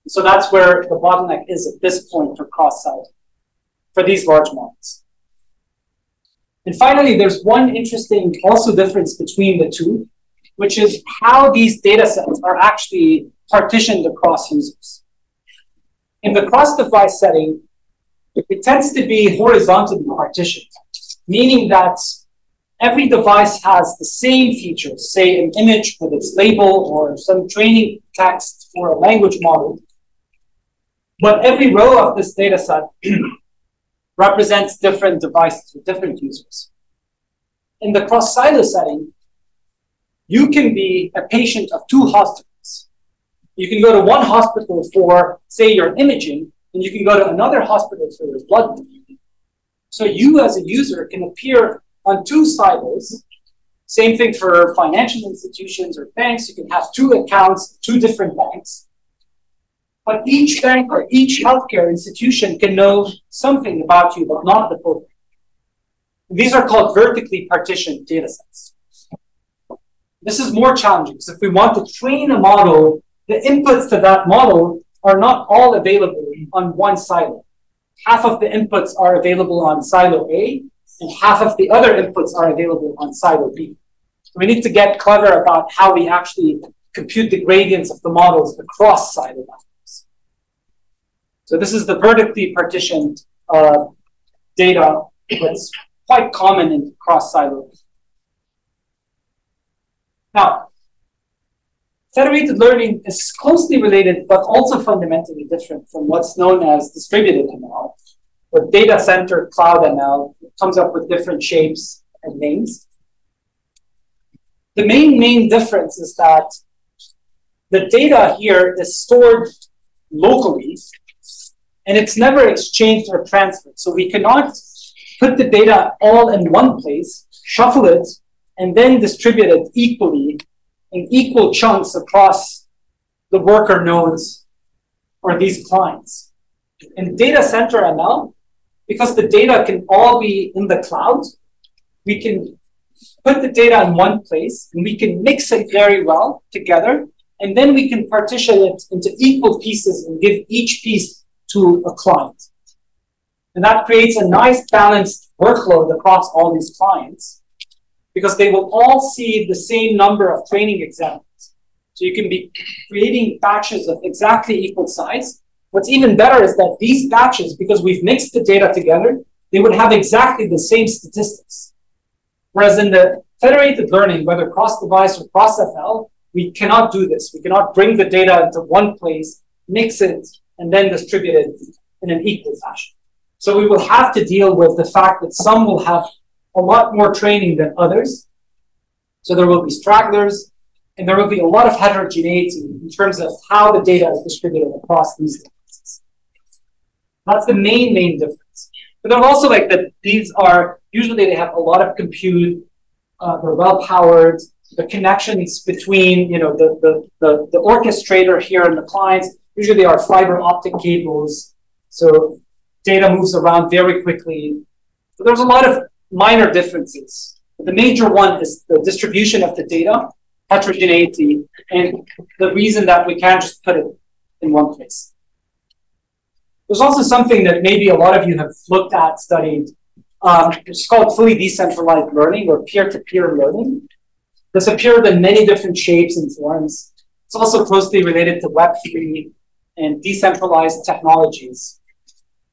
So that's where the bottleneck is at this point for cross-site for these large models. And finally, there's one interesting also difference between the two, which is how these data sets are actually partitioned across users. In the cross-device setting, it tends to be horizontally partitioned, meaning that every device has the same features, say an image with its label or some training text for a language model. But every row of this data set represents different devices with different users. In the cross-silo setting, you can be a patient of two hospitals. You can go to one hospital for, say, your imaging, and you can go to another hospital for your blood work. So you as a user can appear on two silos. Same thing for financial institutions or banks. You can have two accounts, two different banks. But each bank or each healthcare institution can know something about you, but not the full. These are called vertically partitioned data sets. This is more challenging because if we want to train a model, the inputs to that model are not all available on one silo. Half of the inputs are available on silo A, and half of the other inputs are available on silo B. So we need to get clever about how we actually compute the gradients of the models across silo networks. So this is the vertically partitioned data that's quite common in cross-silo. Now, federated learning is closely related, but also fundamentally different from what's known as distributed ML, or data-centered cloud ML. It comes up with different shapes and names. The main difference is that the data here is stored locally, and it's never exchanged or transferred. So we cannot put the data all in one place, shuffle it, and then distribute it equally in equal chunks across the worker nodes or these clients. In data center ML, because the data can all be in the cloud, we can put the data in one place and we can mix it very well together, and then we can partition it into equal pieces and give each piece to a client. And that creates a nice balanced workload across all these clients, because they will all see the same number of training examples. So you can be creating batches of exactly equal size. What's even better is that these batches, because we've mixed the data together, they would have exactly the same statistics. Whereas in the federated learning, whether cross-device or cross-FL, we cannot do this. We cannot bring the data into one place, mix it, and then distribute it in an equal fashion. So we will have to deal with the fact that some will have a lot more training than others. So there will be stragglers, and there will be a lot of heterogeneity in terms of how the data is distributed across these devices. That's the main difference. But then also like that these are, usually they have a lot of compute, they're well-powered, the connections between, you know, the orchestrator here and the clients, usually they are fiber optic cables. So data moves around very quickly. So there's a lot of minor differences. But the major one is the distribution of the data, heterogeneity, and the reason that we can't just put it in one place. There's also something that maybe a lot of you have looked at, studied. It's called fully decentralized learning or peer-to-peer learning. This appeared in many different shapes and forms. It's also closely related to Web3 and decentralized technologies.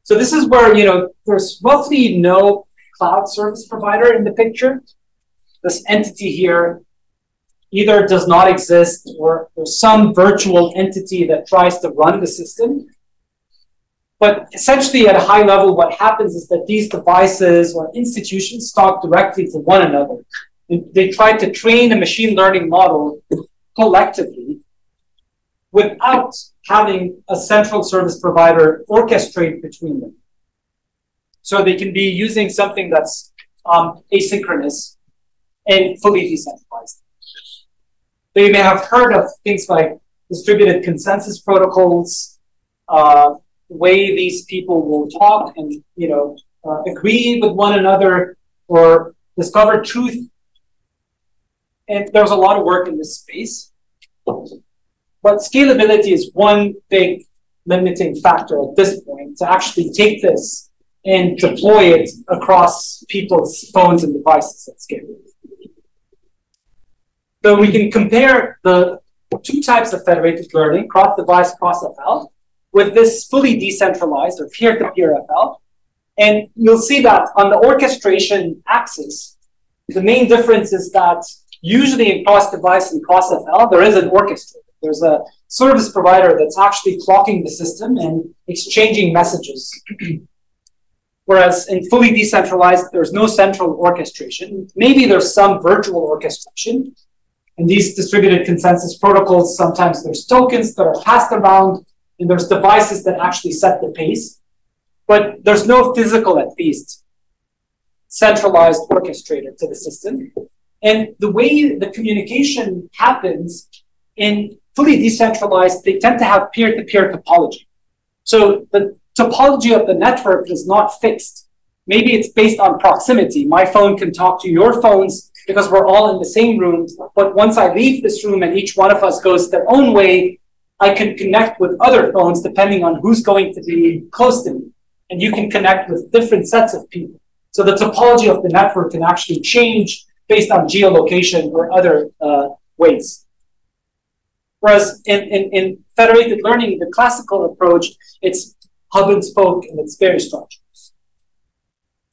So this is where, you know, there's roughly no cloud service provider in the picture. this entity here either does not exist or there's some virtual entity that tries to run the system. But essentially at a high level, what happens is that these devices or institutions talk directly to one another. They try to train a machine learning model collectively without having a central service provider orchestrate between them. So they can be using something that's asynchronous and fully decentralized. So you may have heard of things like distributed consensus protocols, the way these people will talk and agree with one another or discover truth. And there's a lot of work in this space. But scalability is one big limiting factor at this point to actually take this and deploy it across people's phones and devices at scale. So we can compare the two types of federated learning, cross-device, cross-FL, with this fully decentralized or peer-to-peer FL. And you'll see that on the orchestration axis, the main difference is that usually in cross-device and cross-FL, there is an orchestrator. There's a service provider that's actually clocking the system and exchanging messages. Whereas in fully decentralized, there's no central orchestration. Maybe there's some virtual orchestration. In these distributed consensus protocols, sometimes there's tokens that are passed around, and there's devices that actually set the pace. But there's no physical, at least, centralized orchestrator to the system. And the way the communication happens in fully decentralized, they tend to have peer-to-peer topology. So the topology of the network is not fixed. Maybe it's based on proximity. My phone can talk to your phones because we're all in the same room. But once I leave this room and each one of us goes their own way, I can connect with other phones depending on who's going to be close to me. And you can connect with different sets of people. So the topology of the network can actually change based on geolocation or other ways. Whereas in federated learning, the classical approach, it's hub and spoke and it's very structured.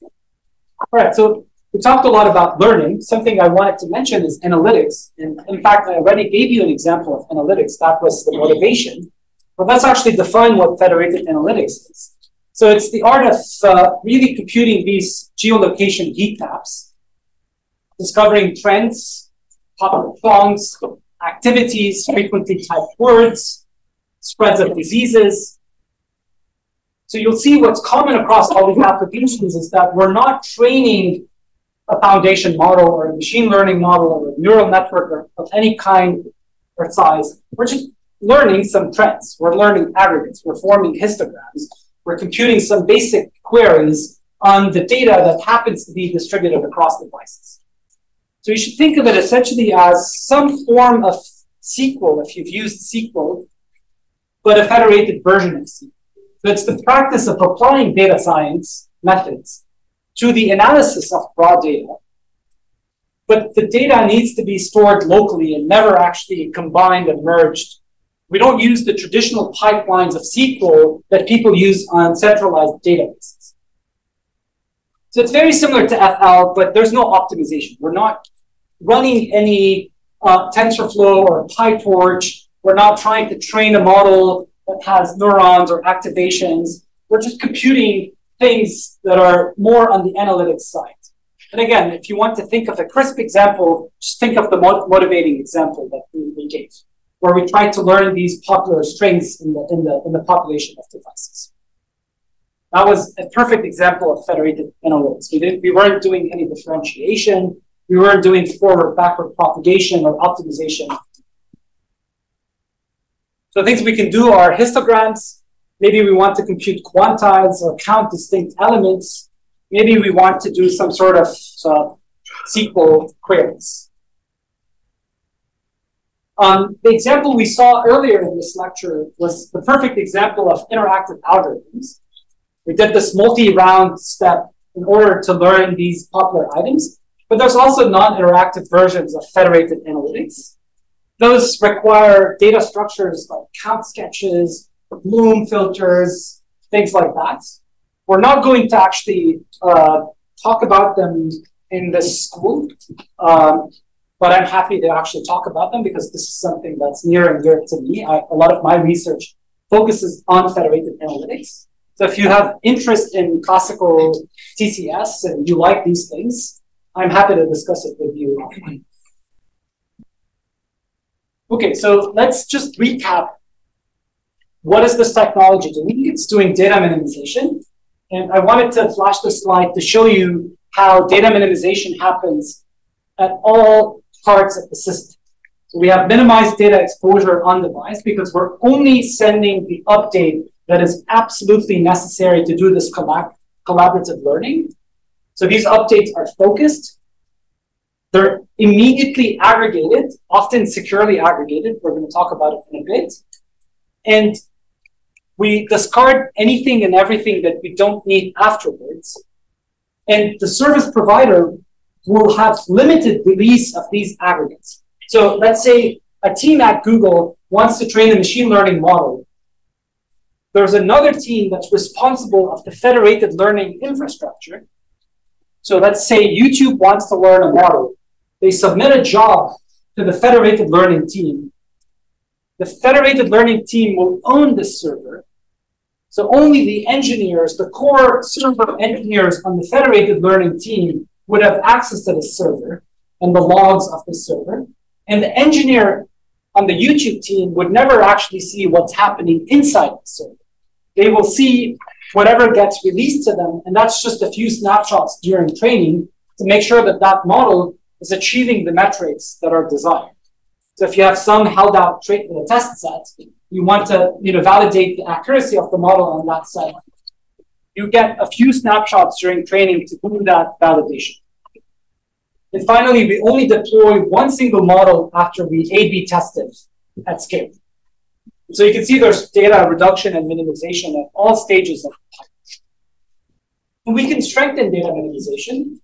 All right, so we talked a lot about learning. Something I wanted to mention is analytics. And in fact, I already gave you an example of analytics. That was the motivation. But let's actually define what federated analytics is. So it's the art of really computing these geolocation heat maps, discovering trends, popular songs, activities, frequently typed words, spreads of diseases. So you'll see what's common across all these applications is that we're not training a foundation model or a machine learning model or a neural network of any kind or size. We're just learning some trends. We're learning aggregates. We're forming histograms. We're computing some basic queries on the data that happens to be distributed across devices. So you should think of it essentially as some form of SQL, if you've used SQL, but a federated version of SQL. So it's the practice of applying data science methods to the analysis of raw data. But the data needs to be stored locally and never actually combined and merged. We don't use the traditional pipelines of SQL that people use on centralized databases. So it's very similar to FL, but there's no optimization. We're not running any TensorFlow or PyTorch. We're not trying to train a model that has neurons or activations. We're just computing things that are more on the analytics side. And again, if you want to think of a crisp example, just think of the motivating example that we gave, where we tried to learn these popular strings in the population of devices. That was a perfect example of federated analytics. We weren't doing any differentiation. We weren't doing forward-backward propagation or optimization. So things we can do are histograms. Maybe we want to compute quantiles or count distinct elements. Maybe we want to do some sort of SQL queries. The example we saw earlier in this lecture was the perfect example of interactive algorithms. We did this multi-round step in order to learn these popular items, but there's also non-interactive versions of federated analytics. Those require data structures like count sketches, Bloom filters, things like that. We're not going to actually talk about them in this school, but I'm happy to actually talk about them because this is something that's near and dear to me. A lot of my research focuses on federated analytics. So if you have interest in classical TCS and you like these things, I'm happy to discuss it with you offline. Okay, so let's just recap. What is this technology doing? It's doing data minimization. And I wanted to flash this slide to show you how data minimization happens at all parts of the system. So we have minimized data exposure on device because we're only sending the update that is absolutely necessary to do this collaborative learning. So these updates are focused. They're immediately aggregated, often securely aggregated. We're going to talk about it in a bit. And we discard anything and everything that we don't need afterwards. And the service provider will have limited release of these aggregates. So let's say a team at Google wants to train a machine learning model. There's another team that's responsible of the federated learning infrastructure. So let's say YouTube wants to learn a model. They submit a job to the federated learning team. The federated learning team will own this server. So only the engineers, the core server engineers on the federated learning team would have access to this server and the logs of this server. And the engineer on the YouTube team would never actually see what's happening inside the server. They will see whatever gets released to them, and that's just a few snapshots during training to make sure that that model is achieving the metrics that are desired. So if you have some held out test set, you want to validate the accuracy of the model on that set. You get a few snapshots during training to do that validation. And finally, we only deploy one single model after we A/B test it at scale. So you can see there's data reduction and minimization at all stages of the pipeline. And we can strengthen data minimization.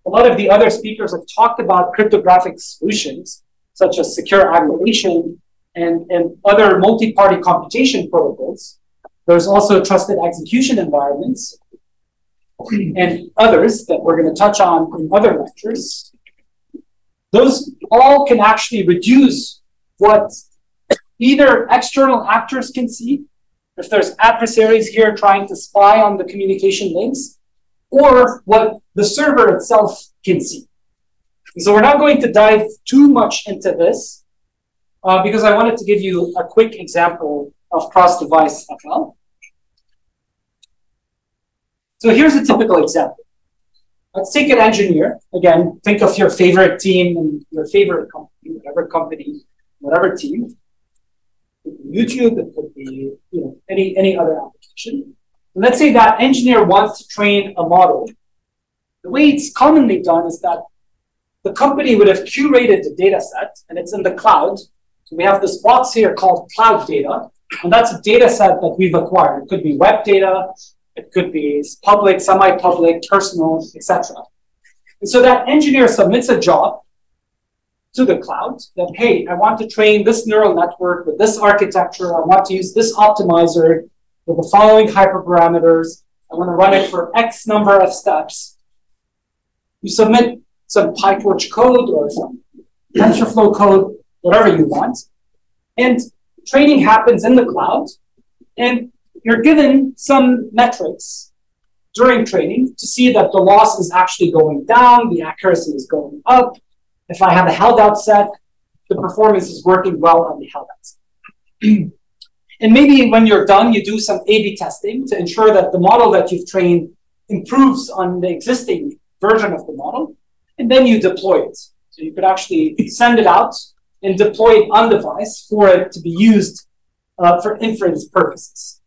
A lot of the other speakers have talked about cryptographic solutions, such as secure aggregation and other multi-party computation protocols. There's also trusted execution environments and others that we're going to touch on in other lectures. Those all can actually reduce what either external actors can see, if there's adversaries here trying to spy on the communication links, or what the server itself can see. So we're not going to dive too much into this because I wanted to give you a quick example of cross-device FL. So here's a typical example. Let's take an engineer. Again, think of your favorite team and your favorite company, whatever team. It could be YouTube, it could be any other application. And let's say that engineer wants to train a model. The way it's commonly done is that the company would have curated the data set, and it's in the cloud. So we have this box here called cloud data, and that's a data set that we've acquired. It could be web data, it could be public, semi-public, personal, etc. And so that engineer submits a job to the cloud that, hey, I want to train this neural network with this architecture. I want to use this optimizer with the following hyperparameters. I want to run it for X number of steps. You submit some PyTorch code or some TensorFlow code, whatever you want. And training happens in the cloud. And you're given some metrics during training to see that the loss is actually going down, the accuracy is going up. If I have a held out set, the performance is working well on the held out set. And maybe when you're done, you do some A/B testing to ensure that the model that you've trained improves on the existing version of the model, and then you deploy it. So you could actually send it out and deploy it on device for it to be used for inference purposes.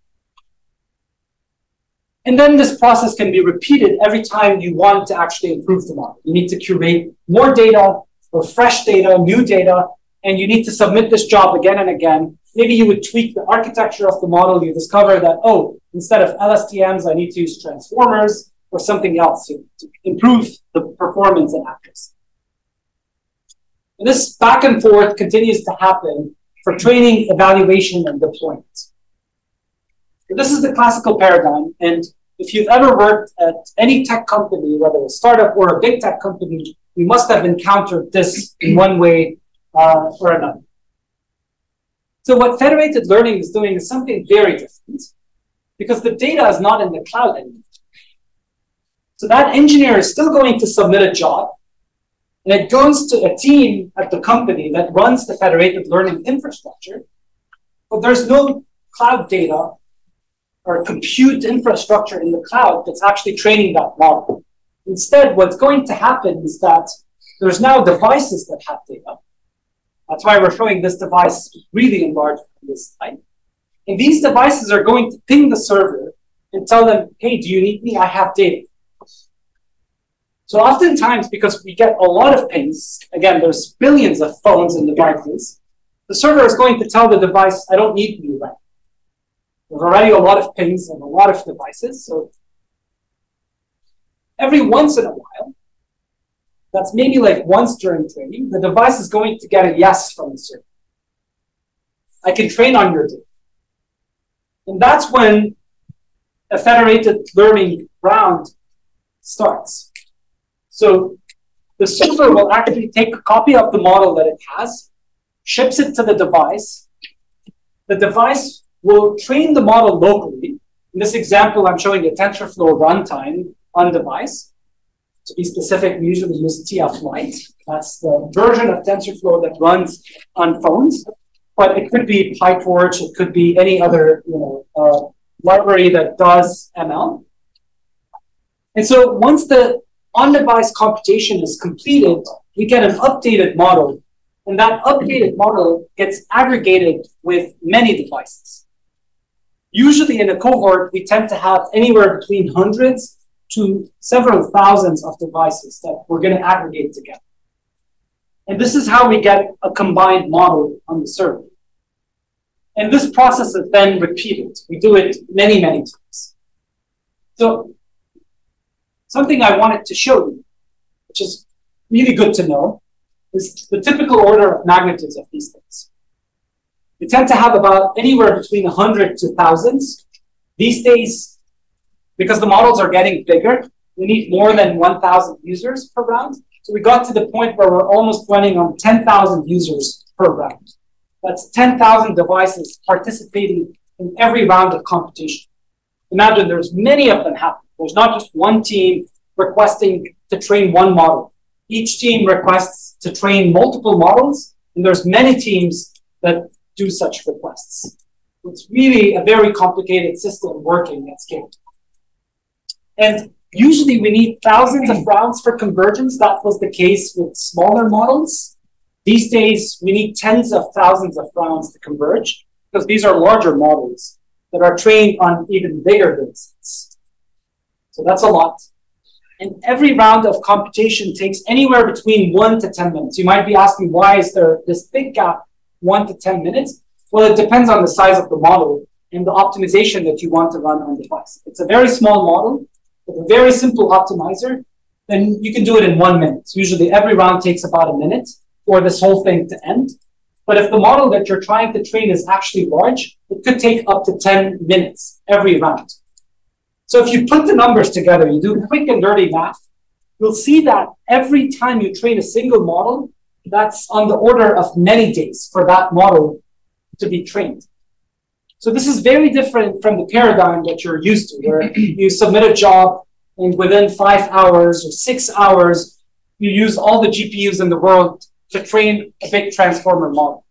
And then this process can be repeated every time you want to actually improve the model. You need to curate more data or fresh data, new data, and you need to submit this job again and again. Maybe you would tweak the architecture of the model. You discover that, oh, instead of LSTMs, I need to use transformers or something else to improve the performance and accuracy. And this back and forth continues to happen for training, evaluation, and deployment. So this is the classical paradigm. And if you've ever worked at any tech company, whether a startup or a big tech company, you must have encountered this in one way or another. So what federated learning is doing is something very different, because the data is not in the cloud anymore. So that engineer is still going to submit a job, and it goes to a team at the company that runs the federated learning infrastructure, but there's no cloud data or compute infrastructure in the cloud that's actually training that model. Instead, what's going to happen is that there's now devices that have data. That's why we're showing this device really enlarged on this slide. And these devices are going to ping the server and tell them, hey, do you need me? I have data. So oftentimes, because we get a lot of pings, again, there's billions of phones and devices, the server is going to tell the device, I don't need you right now. There's already a lot of pings and a lot of devices. So every once in a while, that's maybe like once during training, the device is going to get a yes from the server. I can train on your data. And that's when a federated learning round starts. So the server will actually take a copy of the model that it has, ships it to the device. The device will train the model locally. In this example, I'm showing a TensorFlow runtime on device. To be specific, we usually use TF Lite. That's the version of TensorFlow that runs on phones. But it could be PyTorch, it could be any other library that does ML. And so once the on-device computation is completed, we get an updated model. And that updated model gets aggregated with many devices. Usually in a cohort, we tend to have anywhere between hundreds to several thousands of devices that we're going to aggregate together. And this is how we get a combined model on the server. And this process is then repeated. We do it many, many times. So something I wanted to show you, which is really good to know, is the typical order of magnitudes of these things. We tend to have about anywhere between 100 to thousands. These days, because the models are getting bigger, we need more than 1,000 users per round. So we got to the point where we're almost running on 10,000 users per round. That's 10,000 devices participating in every round of computation. Imagine there's many of them happening. There's not just one team requesting to train one model. Each team requests to train multiple models, and there's many teams that do such requests. It's really a very complicated system working at scale. And usually we need thousands of rounds for convergence. That was the case with smaller models. These days, we need tens of thousands of rounds to converge, because these are larger models that are trained on even bigger datasets. So that's a lot. And every round of computation takes anywhere between 1 to 10 minutes. You might be asking, why is there this big gap, 1 to 10 minutes? Well, it depends on the size of the model and the optimization that you want to run on the device. If it's a very small model with a very simple optimizer, then you can do it in 1 minute. Usually every round takes about a minute for this whole thing to end. But if the model that you're trying to train is actually large, it could take up to 10 minutes every round. So if you put the numbers together, you do quick and dirty math, you'll see that every time you train a single model, that's on the order of many days for that model to be trained. So this is very different from the paradigm that you're used to, where you submit a job and within 5 hours or 6 hours, you use all the GPUs in the world to train a big transformer model.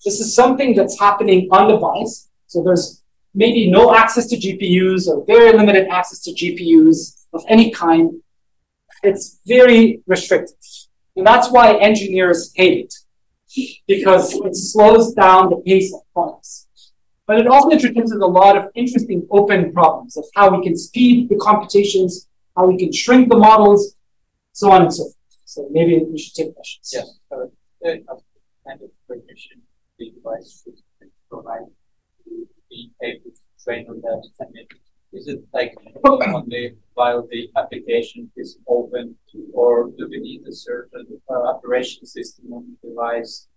This is something that's happening on device. So there's maybe no access to GPUs or very limited access to GPUs of any kind. It's very restrictive. And that's why engineers hate it, because it slows down the pace of progress. But it also introduces a lot of interesting open problems of how we can speed the computations, how we can shrink the models, so on and so forth. So maybe we should take questions. Yeah. Kind of permission the device should provide to be able to train on that. I mean, is it like only while the application is open, or do we need a certain operation system on the device?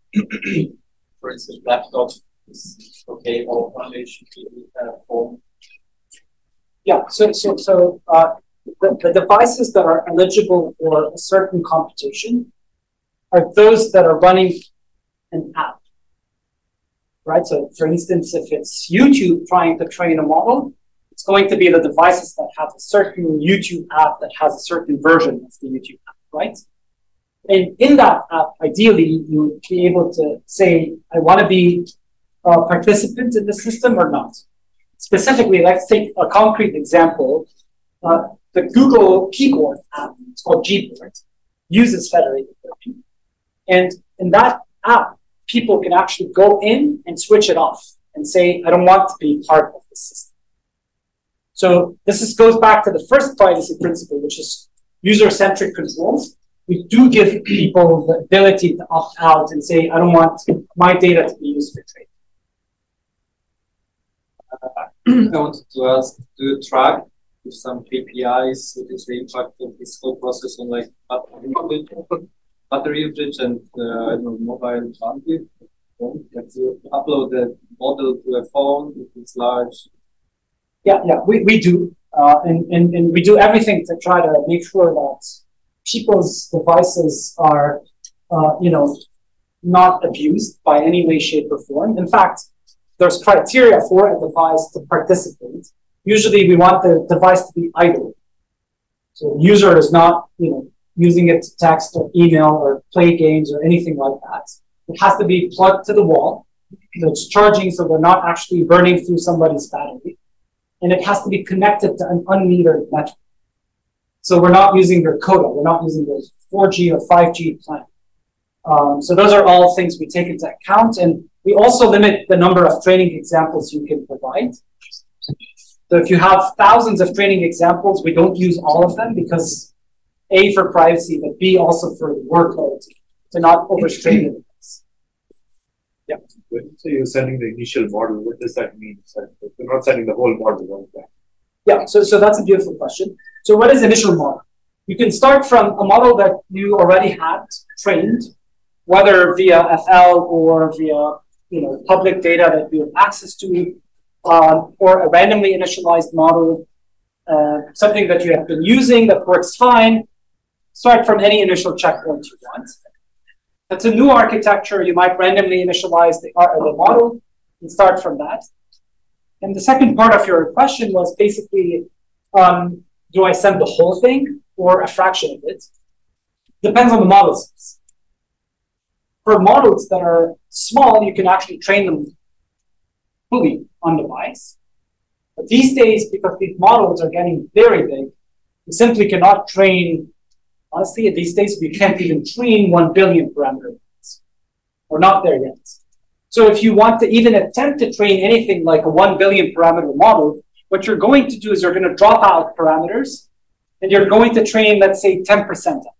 For instance, laptop is okay, or only should be phone. Yeah, the devices that are eligible for a certain computation are those that are running an app, right? So for instance, if it's YouTube trying to train a model, it's going to be the devices that have a certain YouTube app that has a certain version of the YouTube app, right? And in that app, ideally, you would be able to say, I want to be a participant in the system or not. Specifically, let's take a concrete example. The Google keyboard app, it's called Gboard, uses federated learning. And in that app, people can actually go in and switch it off and say, I don't want to be part of the system. So this goes back to the first privacy principle, which is user-centric controls. We do give people the ability to opt out and say, I don't want my data to be used for trading. I wanted to ask, do you track with some KPIs what is the impact of this whole process on like battery usage and I don't know, mobile bandwidth? Like you upload the model to a phone, if it's large. Yeah, we do. And we do everything to try to make sure that people's devices are, not abused by any way, shape, or form. In fact, there's criteria for a device to participate. Usually we want the device to be idle. So the user is not, using it to text or email or play games or anything like that. It has to be plugged to the wall. So it's charging, so we're not actually burning through somebody's battery. And it has to be connected to an unmetered network. So we're not using their quota. We're not using their 4G or 5G plan. So those are all things we take into account. And we also limit the number of training examples you can provide. So if you have thousands of training examples, we don't use all of them because A, for privacy, but B, also for workload, to not overstrain the device. Yeah. So you're sending the initial model, what does that mean? You're not sending the whole model all the time. Yeah, so that's a beautiful question. So what is initial model? You can start from a model that you already had trained, whether via FL or via public data that you have access to, or a randomly initialized model, something that you have been using that works fine. Start from any initial checkpoint you want. If it's a new architecture, you might randomly initialize the model and start from that. And the second part of your question was basically, do I send the whole thing or a fraction of it? Depends on the model size. For models that are small, you can actually train them fully on device. But these days, because these models are getting very big, you simply cannot train, honestly, these days we can't even train 1 billion parameters. We're not there yet. So if you want to even attempt to train anything like a 1 billion parameter model, what you're going to do is you're going to drop out parameters and you're going to train, let's say, 10% of it,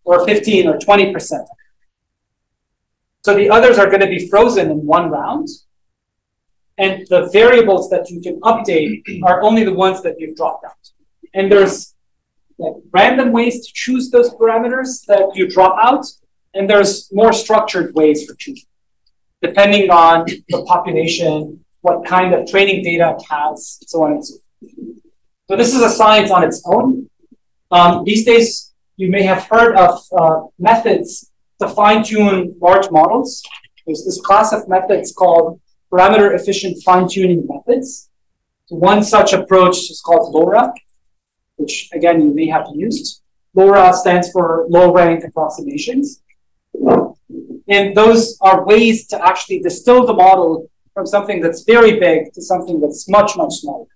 or 15 or 20% of it. So the others are going to be frozen in one round. And the variables that you can update are only the ones that you've dropped out. And there's like random ways to choose those parameters that you drop out. And there's more structured ways for choosing, depending on the population, what kind of training data it has, so on and so forth. So this is a science on its own. These days, you may have heard of methods to fine-tune large models. There's this class of methods called parameter-efficient fine-tuning methods. So one such approach is called LoRa, which, again, you may have used. LoRa stands for low-rank approximations. And those are ways to actually distill the model from something that's very big to something that's much, much smaller.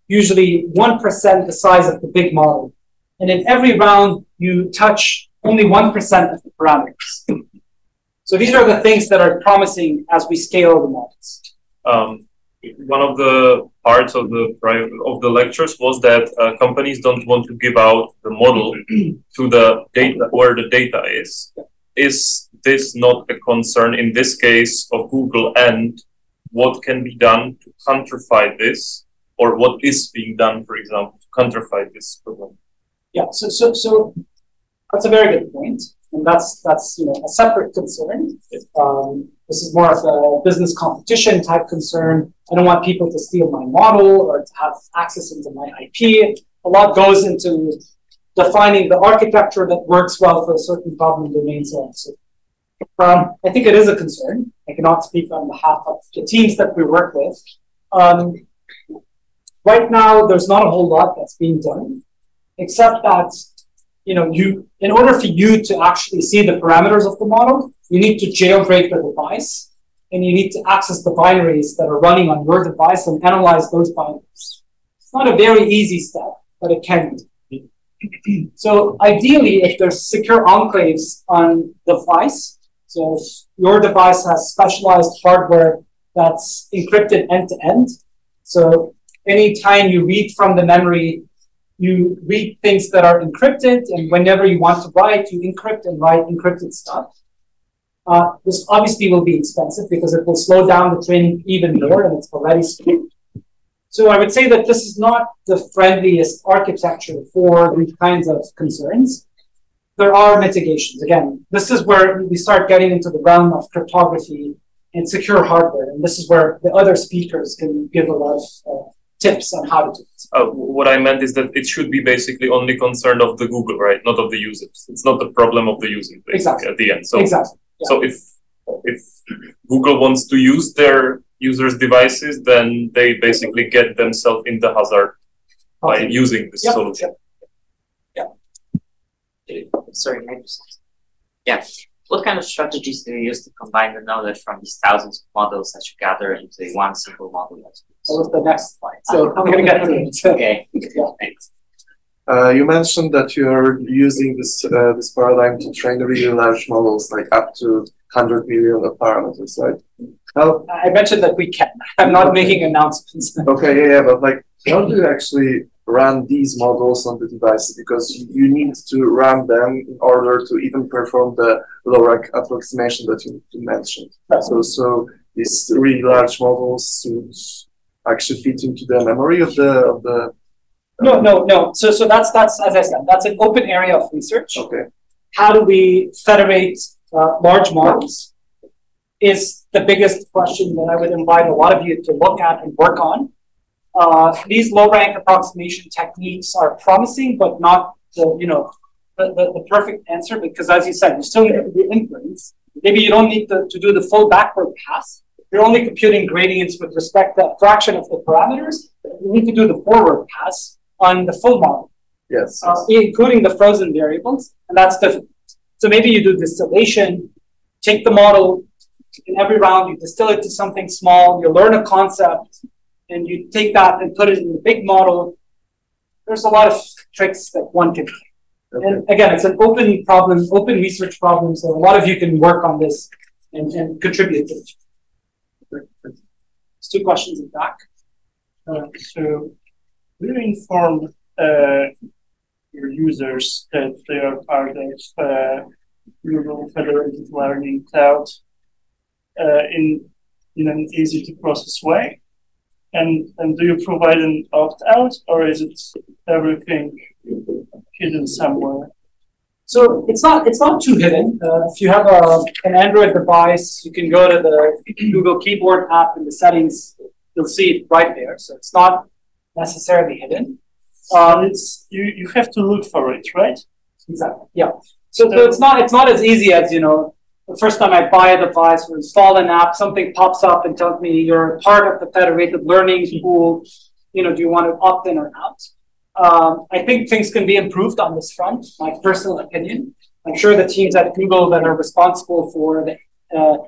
Usually 1% the size of the big model. And in every round, you touch only 1% of the parameters. So these are the things that are promising as we scale the models. One of the parts of the lectures was that companies don't want to give out the model to the data where the data is. Is this not a concern in this case of Google, and what can be done to counterfeit this, or what is being done, for example, to counterfeit this problem? Yeah, so that's a very good point. And that's a separate concern. This is more of a business competition type concern. I don't want people to steal my model or to have access into my IP. A lot goes into defining the architecture that works well for a certain problem domain, so on. So I think it is a concern. I cannot speak on behalf of the teams that we work with. Right now, there's not a whole lot that's being done, except that in order for you to actually see the parameters of the model, you need to jailbreak the device, and you need to access the binaries that are running on your device and analyze those binaries. It's not a very easy step, but it can be. So ideally, if there's secure enclaves on the device, so if your device has specialized hardware that's encrypted end-to-end, so anytime you read from the memory, you read things that are encrypted, and whenever you want to write, you encrypt and write encrypted stuff. This obviously will be expensive because it will slow down the training even more, and it's already slow. So I would say that this is not the friendliest architecture for these kinds of concerns. There are mitigations. Again, this is where we start getting into the realm of cryptography and secure hardware, and this is where the other speakers can give a lot of tips on how to do it. What I meant is that it should be basically only concern of the Google, right? Not of the users. It's not the problem of the user, basically, exactly. At the end. So, exactly. Yeah. So if Google wants to use their users' devices, then they basically get themselves in the hazard by using this solution. Yeah. Sorry, maybe. Yeah. What kind of strategies do you use to combine the knowledge from these thousands of models that you gather into one single model? That was the next slide. So I'm going to get to it. Okay. Yeah. Thanks. You mentioned that you are using this paradigm to train really large models, like up to 100 million of parameters, right? I mentioned that we can. I'm not making announcements. Okay, yeah, but like, how do you actually run these models on the devices? Because you need to run them in order to even perform the low-rank approximation that you mentioned. Right. So these really large models should actually fit into the memory of the No. So that's as I said, that's an open area of research. Okay. How do we federate large models is the biggest question that I would invite a lot of you to look at and work on. These low-rank approximation techniques are promising, but not the perfect answer, because as you said, you still need to do inference. Maybe you don't need to do the full backward pass. You're only computing gradients with respect to a fraction of the parameters. You need to do the forward pass on the full model. Yes. Including the frozen variables, and that's different. So maybe you do distillation, take the model, in every round you distill it to something small, you learn a concept, and you take that and put it in the big model. There's a lot of tricks that one can do. Okay. And again, it's an open problem, open research problem, so a lot of you can work on this and contribute to it. There's two questions in the back. So do you inform your users that they are part of Google Federated Learning Cloud in an easy to process way? And do you provide an opt-out, or is it everything hidden somewhere? So it's not too hidden. If you have an Android device, you can go to the Google Keyboard app in the settings. You'll see it right there. So it's not necessarily hidden. It's you have to look for it, right? Exactly. Yeah. So it's not as easy as the first time I buy a device or install an app, something pops up and tells me you're part of the federated learning pool. Do you want to opt in or out? I think things can be improved on this front, my personal opinion. I'm sure the teams at Google that are responsible for the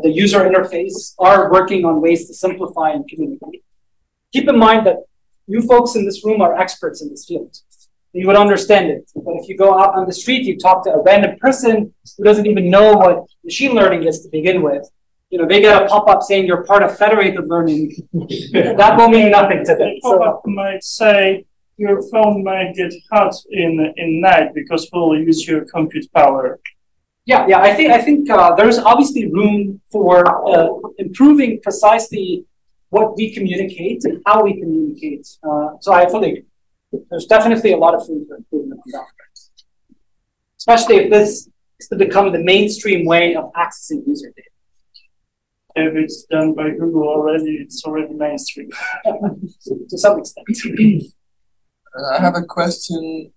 user interface are working on ways to simplify and communicate. Keep in mind that you folks in this room are experts in this field. You would understand it. But if you go out on the street, you talk to a random person who doesn't even know what machine learning is to begin with. They get a pop-up saying you're part of federated learning. That will mean nothing to them. The pop-up might say your phone might get hot in night because we'll use your compute power. Yeah. I think there's obviously room for improving precisely what we communicate and how we communicate. So I fully agree. There's definitely a lot of room for improvement on that. especially if this is to become the mainstream way of accessing user data. If it's done by Google already, it's already mainstream. To some extent. I have a question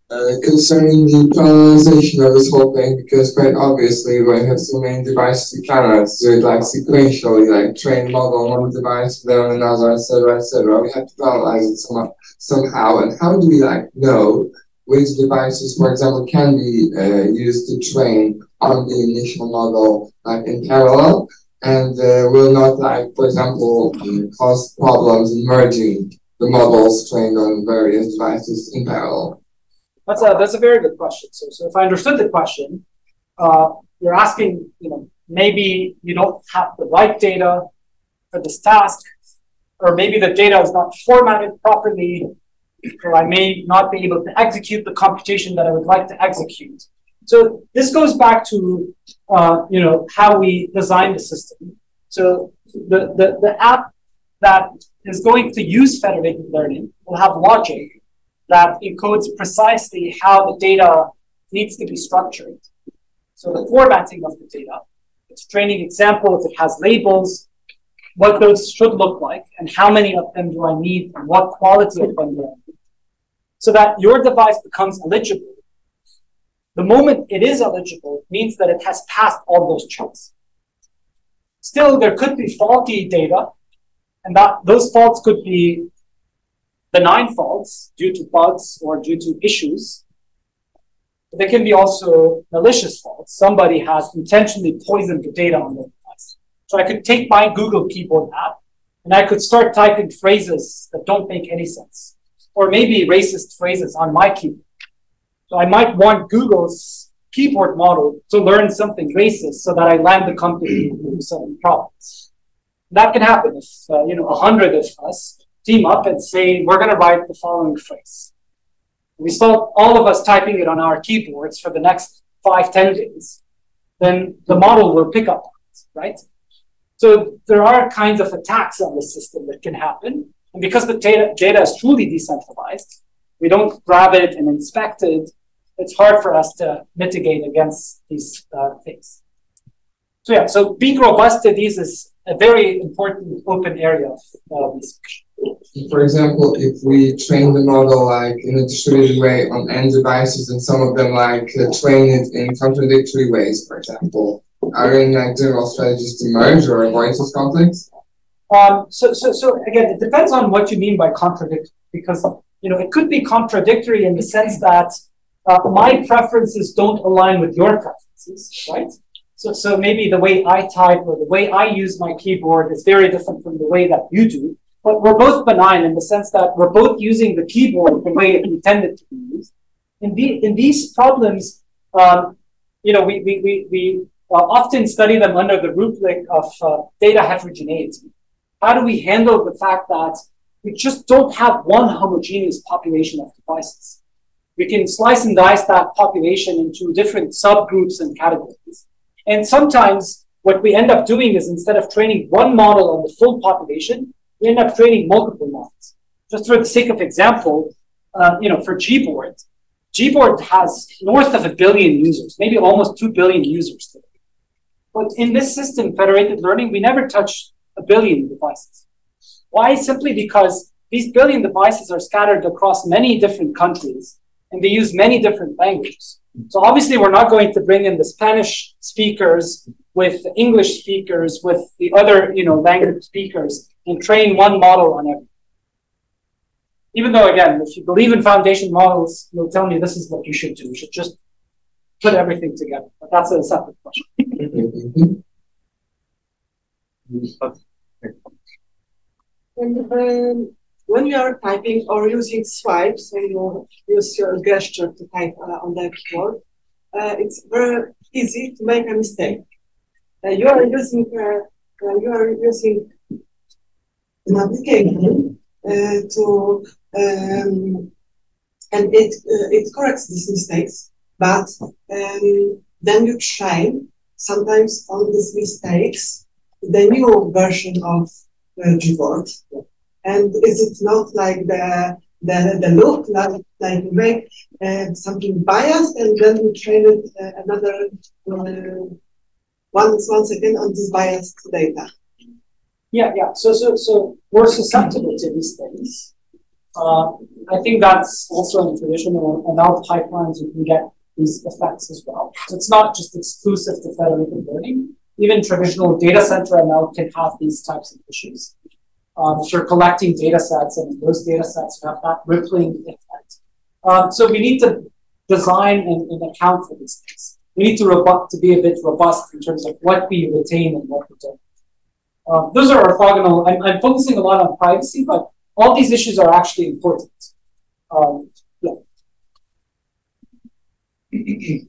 concerning the parallelization of this whole thing, because quite obviously when you have so many devices, you cannot do it like sequentially, like train model on one device, then on another, etc., etc. We have to parallelize it somehow. And how do we like know which devices, for example, can be used to train on the initial model like in parallel, and will not, like, for example, cause problems in merging the models trained on various devices in parallel? That's a very good question. So if I understood the question, you're asking, maybe you don't have the right data for this task, or maybe the data is not formatted properly, or I may not be able to execute the computation that I would like to execute. So this goes back to how we design the system. So the app that is going to use federated learning will have logic that encodes precisely how the data needs to be structured. So the formatting of the data, its training example, if it has labels, what those should look like, and how many of them do I need, and what quality of them do I need, so that your device becomes eligible. The moment it is eligible, it means that it has passed all those checks. Still, there could be faulty data, and those faults could be benign faults due to bugs or due to issues. But they can be also malicious faults. Somebody has intentionally poisoned the data on their device. So I could take my Google keyboard app, and I could start typing phrases that don't make any sense, or maybe racist phrases on my keyboard. So I might want Google's keyboard model to learn something racist so that I land the company with some problems. That can happen if 100 of us team up and say, we're going to write the following phrase. We start all of us typing it on our keyboards for the next 5-10 days. Then the model will pick up on it, right? So there are kinds of attacks on the system that can happen. And because the data is truly decentralized, we don't grab it and inspect it. It's hard for us to mitigate against these things. So yeah, so being robust to these is a very important open area of research. For example, if we train the model like in a distributed way on n devices, and some of them like train it in contradictory ways, for example, are there any like general strategies to merge or avoid such conflicts? So again, it depends on what you mean by contradictory, because it could be contradictory in the sense that my preferences don't align with your preferences, right? So maybe the way I type or the way I use my keyboard is very different from the way that you do. But we're both benign in the sense that we're both using the keyboard the way it intended to be used. In these problems, we often study them under the rubric of data heterogeneity. How do we handle the fact that we just don't have one homogeneous population of devices? We can slice and dice that population into different subgroups and categories. And sometimes what we end up doing is, instead of training one model on the full population, we end up training multiple models. Just for the sake of example, for Gboard has north of 1 billion users, maybe almost 2 billion users today. But in this system, federated learning, we never touch 1 billion devices. Why? Simply because these billion devices are scattered across many different countries, and they use many different languages. So obviously, we're not going to bring in the Spanish speakers with the English speakers with the other, language speakers and train one model on everything. Even though, again, if you believe in foundation models, you'll tell me this is what you should do. You should just put everything together. But that's a separate question. When you are typing or using swipes, and you use your gesture to type on the keyboard, it's very easy to make a mistake. You are using an application and it corrects these mistakes, but then you train sometimes on these mistakes the new version of Gboard. And is it not like the the look, like make something biased, and then we train it another once again on this biased data. Yeah. So we're susceptible to these things. I think that's also in traditional ML pipelines, you can get these effects as well. So it's not just exclusive to federated learning. Even traditional data center ML can have these types of issues. If you're collecting data sets, and those data sets have that rippling effect. So we need to design and account for these things. We need to be a bit robust in terms of what we retain and what we don't. Those are orthogonal. I'm focusing a lot on privacy, but all these issues are actually important.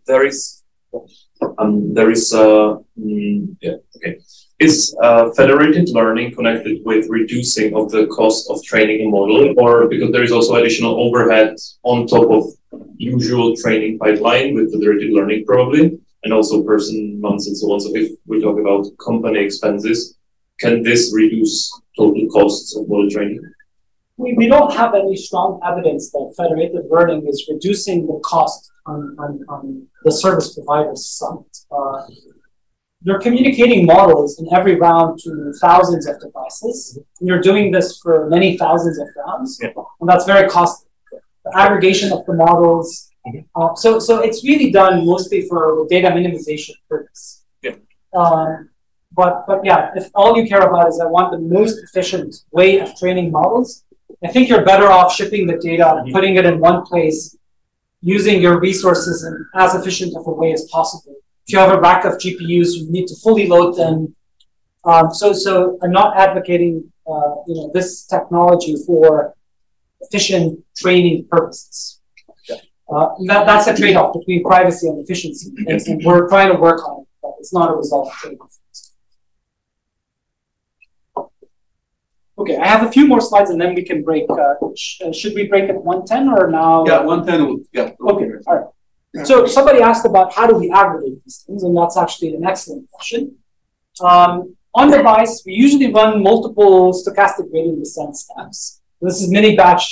There is Is federated learning connected with reducing of the cost of training a model, or because there is also additional overhead on top of usual training pipeline with federated learning probably, and also person months and so on. So if we talk about company expenses, can this reduce total costs of model training? We don't have any strong evidence that federated learning is reducing the cost on the service provider's side. You're communicating models in every round to thousands of devices. And you're doing this for many thousands of rounds, and that's very costly. The aggregation of the models. So it's really done mostly for data minimization purpose. But yeah, if all you care about is I want the most efficient way of training models, I think you're better off shipping the data, putting it in one place, using your resources in as efficient of a way as possible. If you have a rack of GPUs, you need to fully load them. So I'm not advocating this technology for efficient training purposes. That's a trade-off between privacy and efficiency, and we're trying to work on it, but it's not a result of trade-off. Okay, I have a few more slides, and then we can break. Should we break at 1:10 or now? Yeah, 1:10. Yeah. Okay, all right. So somebody asked about how do we aggregate these things, and that's actually an excellent question. On device, we usually run multiple stochastic gradient descent steps. This is mini batch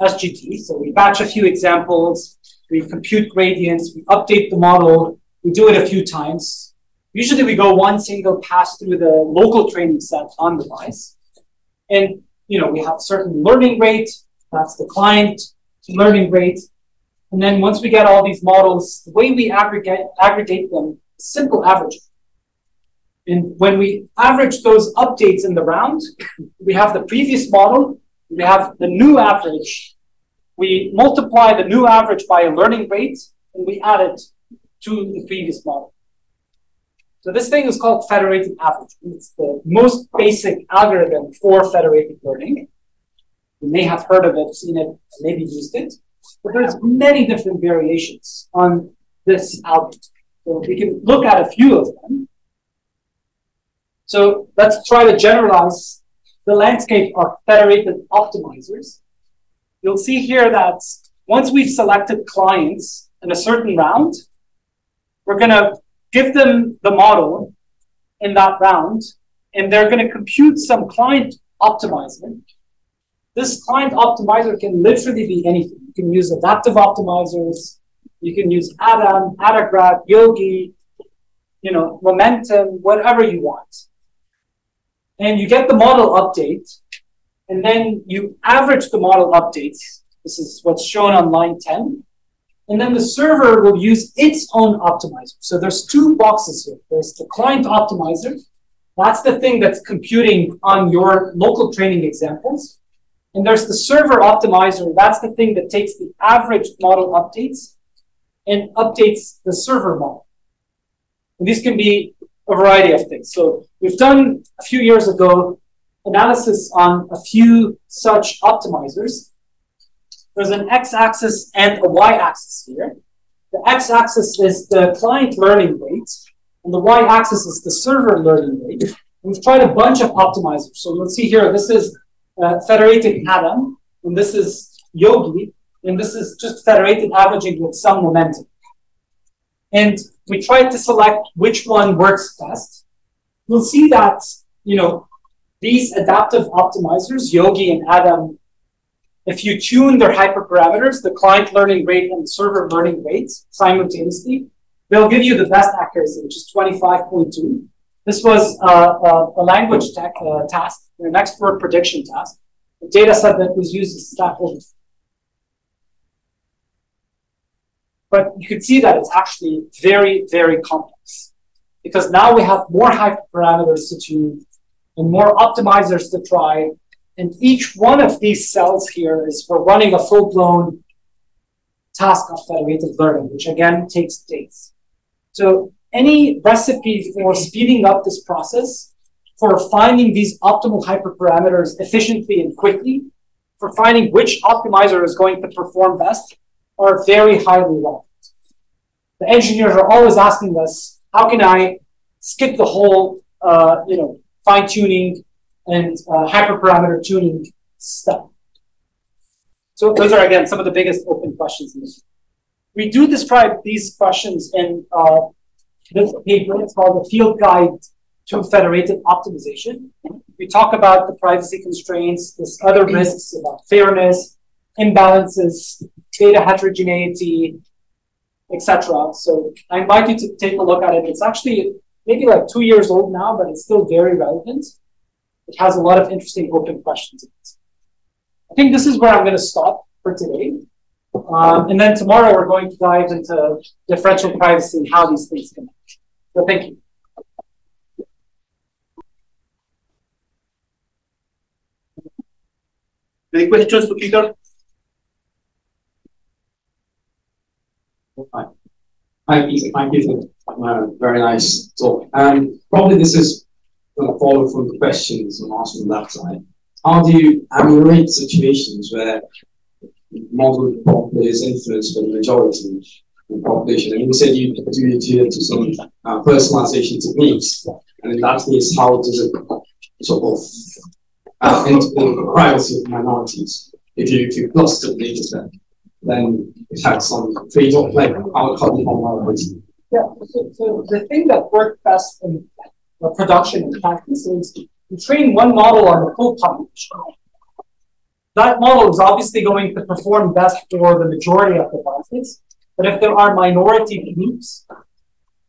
SGT. So we batch a few examples, we compute gradients, we update the model, we do it a few times. Usually we go one single pass through the local training set on device. And we have certain learning rate, that's the client learning rate. And then once we get all these models, the way we aggregate them is simple averaging. And when we average those updates in the round, we have the previous model, we have the new average. We multiply the new average by a learning rate, and we add it to the previous model. So this thing is called federated averaging. It's the most basic algorithm for federated learning. You may have heard of it, seen it, maybe used it. But there's many different variations on this algorithm. So we can look at a few of them. So let's try to generalize the landscape of federated optimizers. You'll see here that once we've selected clients in a certain round, we're going to give them the model in that round, and they're going to compute some client optimizer. This client optimizer can literally be anything. You can use adaptive optimizers. You can use Adam, Adagrad, Yogi, Momentum, whatever you want. And you get the model update, and then you average the model updates. This is what's shown on line 10. And then the server will use its own optimizer. So there's two boxes here. There's the client optimizer. That's the thing that's computing on your local training examples. And there's the server optimizer. That's the thing that takes the average model updates and updates the server model. And these can be a variety of things. So we've done a few years ago analysis on a few such optimizers. There's an x-axis and a y-axis here. The x-axis is the client learning rate, and the y-axis is the server learning rate. We've tried a bunch of optimizers. So you'll see here, this is federated Adam, and this is Yogi, and this is just federated averaging with some momentum. And we tried to select which one works best. You'll see that, these adaptive optimizers, Yogi and Adam, if you tune their hyperparameters, the client learning rate and the server learning rates simultaneously, they'll give you the best accuracy, which is 25.2. This was a language task, an expert prediction task. The data set that was used is Stack Overflow. But you can see that it's actually very, very complex because now we have more hyperparameters to tune and more optimizers to try. And each one of these cells here is for running a full-blown task of federated learning, which again takes days. So any recipe for speeding up this process, for finding these optimal hyperparameters efficiently and quickly, for finding which optimizer is going to perform best, are very highly relevant. The engineers are always asking us, how can I skip the whole fine-tuning and hyperparameter tuning step? So those are, again, some of the biggest open questions in this. We do describe these questions in this paper. It's called the Field Guide to Federated Optimization. We talk about the privacy constraints, this other risks about fairness, imbalances, data heterogeneity, etc. So I invite you to take a look at it. It's actually maybe like 2 years old now, but it's still very relevant. It has a lot of interesting open questions in it. I think this is where I'm going to stop for today. And then tomorrow we're going to dive into differential privacy and how these things connect. So thank you. Any questions for Peter? Hi, Peter. Thank you for a very nice talk. Probably this is going to follow from the questions I'm asked from that side. How do you ameliorate situations where the model probably is influenced by the majority of the population? And you said you do adhere to some personalization techniques. And in that case, how does it sort of integrate the privacy of minorities? If you cluster the data set, then it has some trade-off, like how do you minority? Yeah, so the thing that worked best in production and practice is you train one model on the full population. That model is obviously going to perform best for the majority of devices, but if there are minority groups,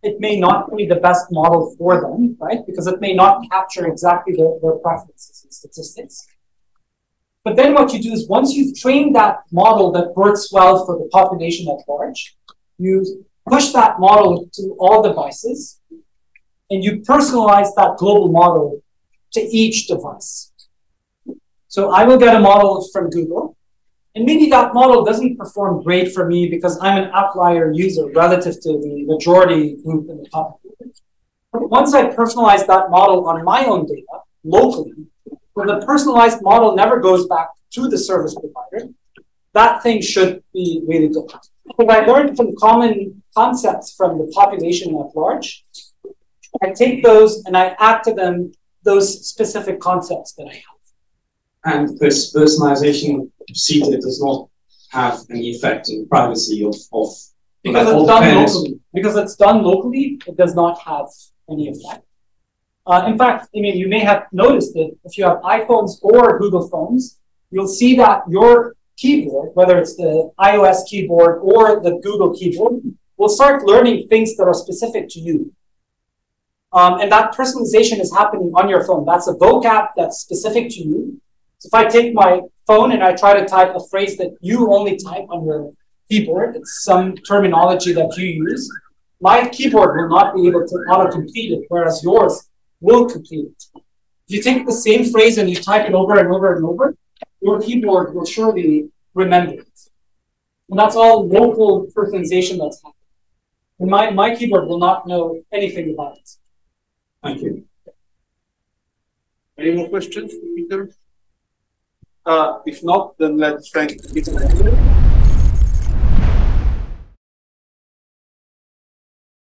it may not be the best model for them, right? Because it may not capture exactly their preferences and statistics. But then what you do is once you've trained that model that works well for the population at large, you push that model to all devices, and you personalize that global model to each device. So I will get a model from Google, and maybe that model doesn't perform great for me because I'm an outlier user relative to the majority group in the population. But once I personalize that model on my own data locally, when the personalized model never goes back to the service provider, that thing should be really good. If I learned some common concepts from the population at large, I take those and I add to them those specific concepts that I have. And this personalization procedure does not have any effect on the privacy of because it's done locally. Because it's done locally, it does not have any effect. In fact, I mean, you may have noticed that if you have iPhones or Google phones, you'll see that your keyboard, whether it's the iOS keyboard or the Google keyboard, will start learning things that are specific to you. And that personalization is happening on your phone. That's a vocab that's specific to you. So if I take my phone and I try to type a phrase that you only type on your keyboard, it's some terminology that you use, my keyboard will not be able to auto-complete it, whereas yours will complete it. If you take the same phrase and you type it over and over and over, your keyboard will surely remember it. And that's all local personalization that's happening. And my keyboard will not know anything about it. Thank you. Any more questions, Peter? If not, then let's thank Peter.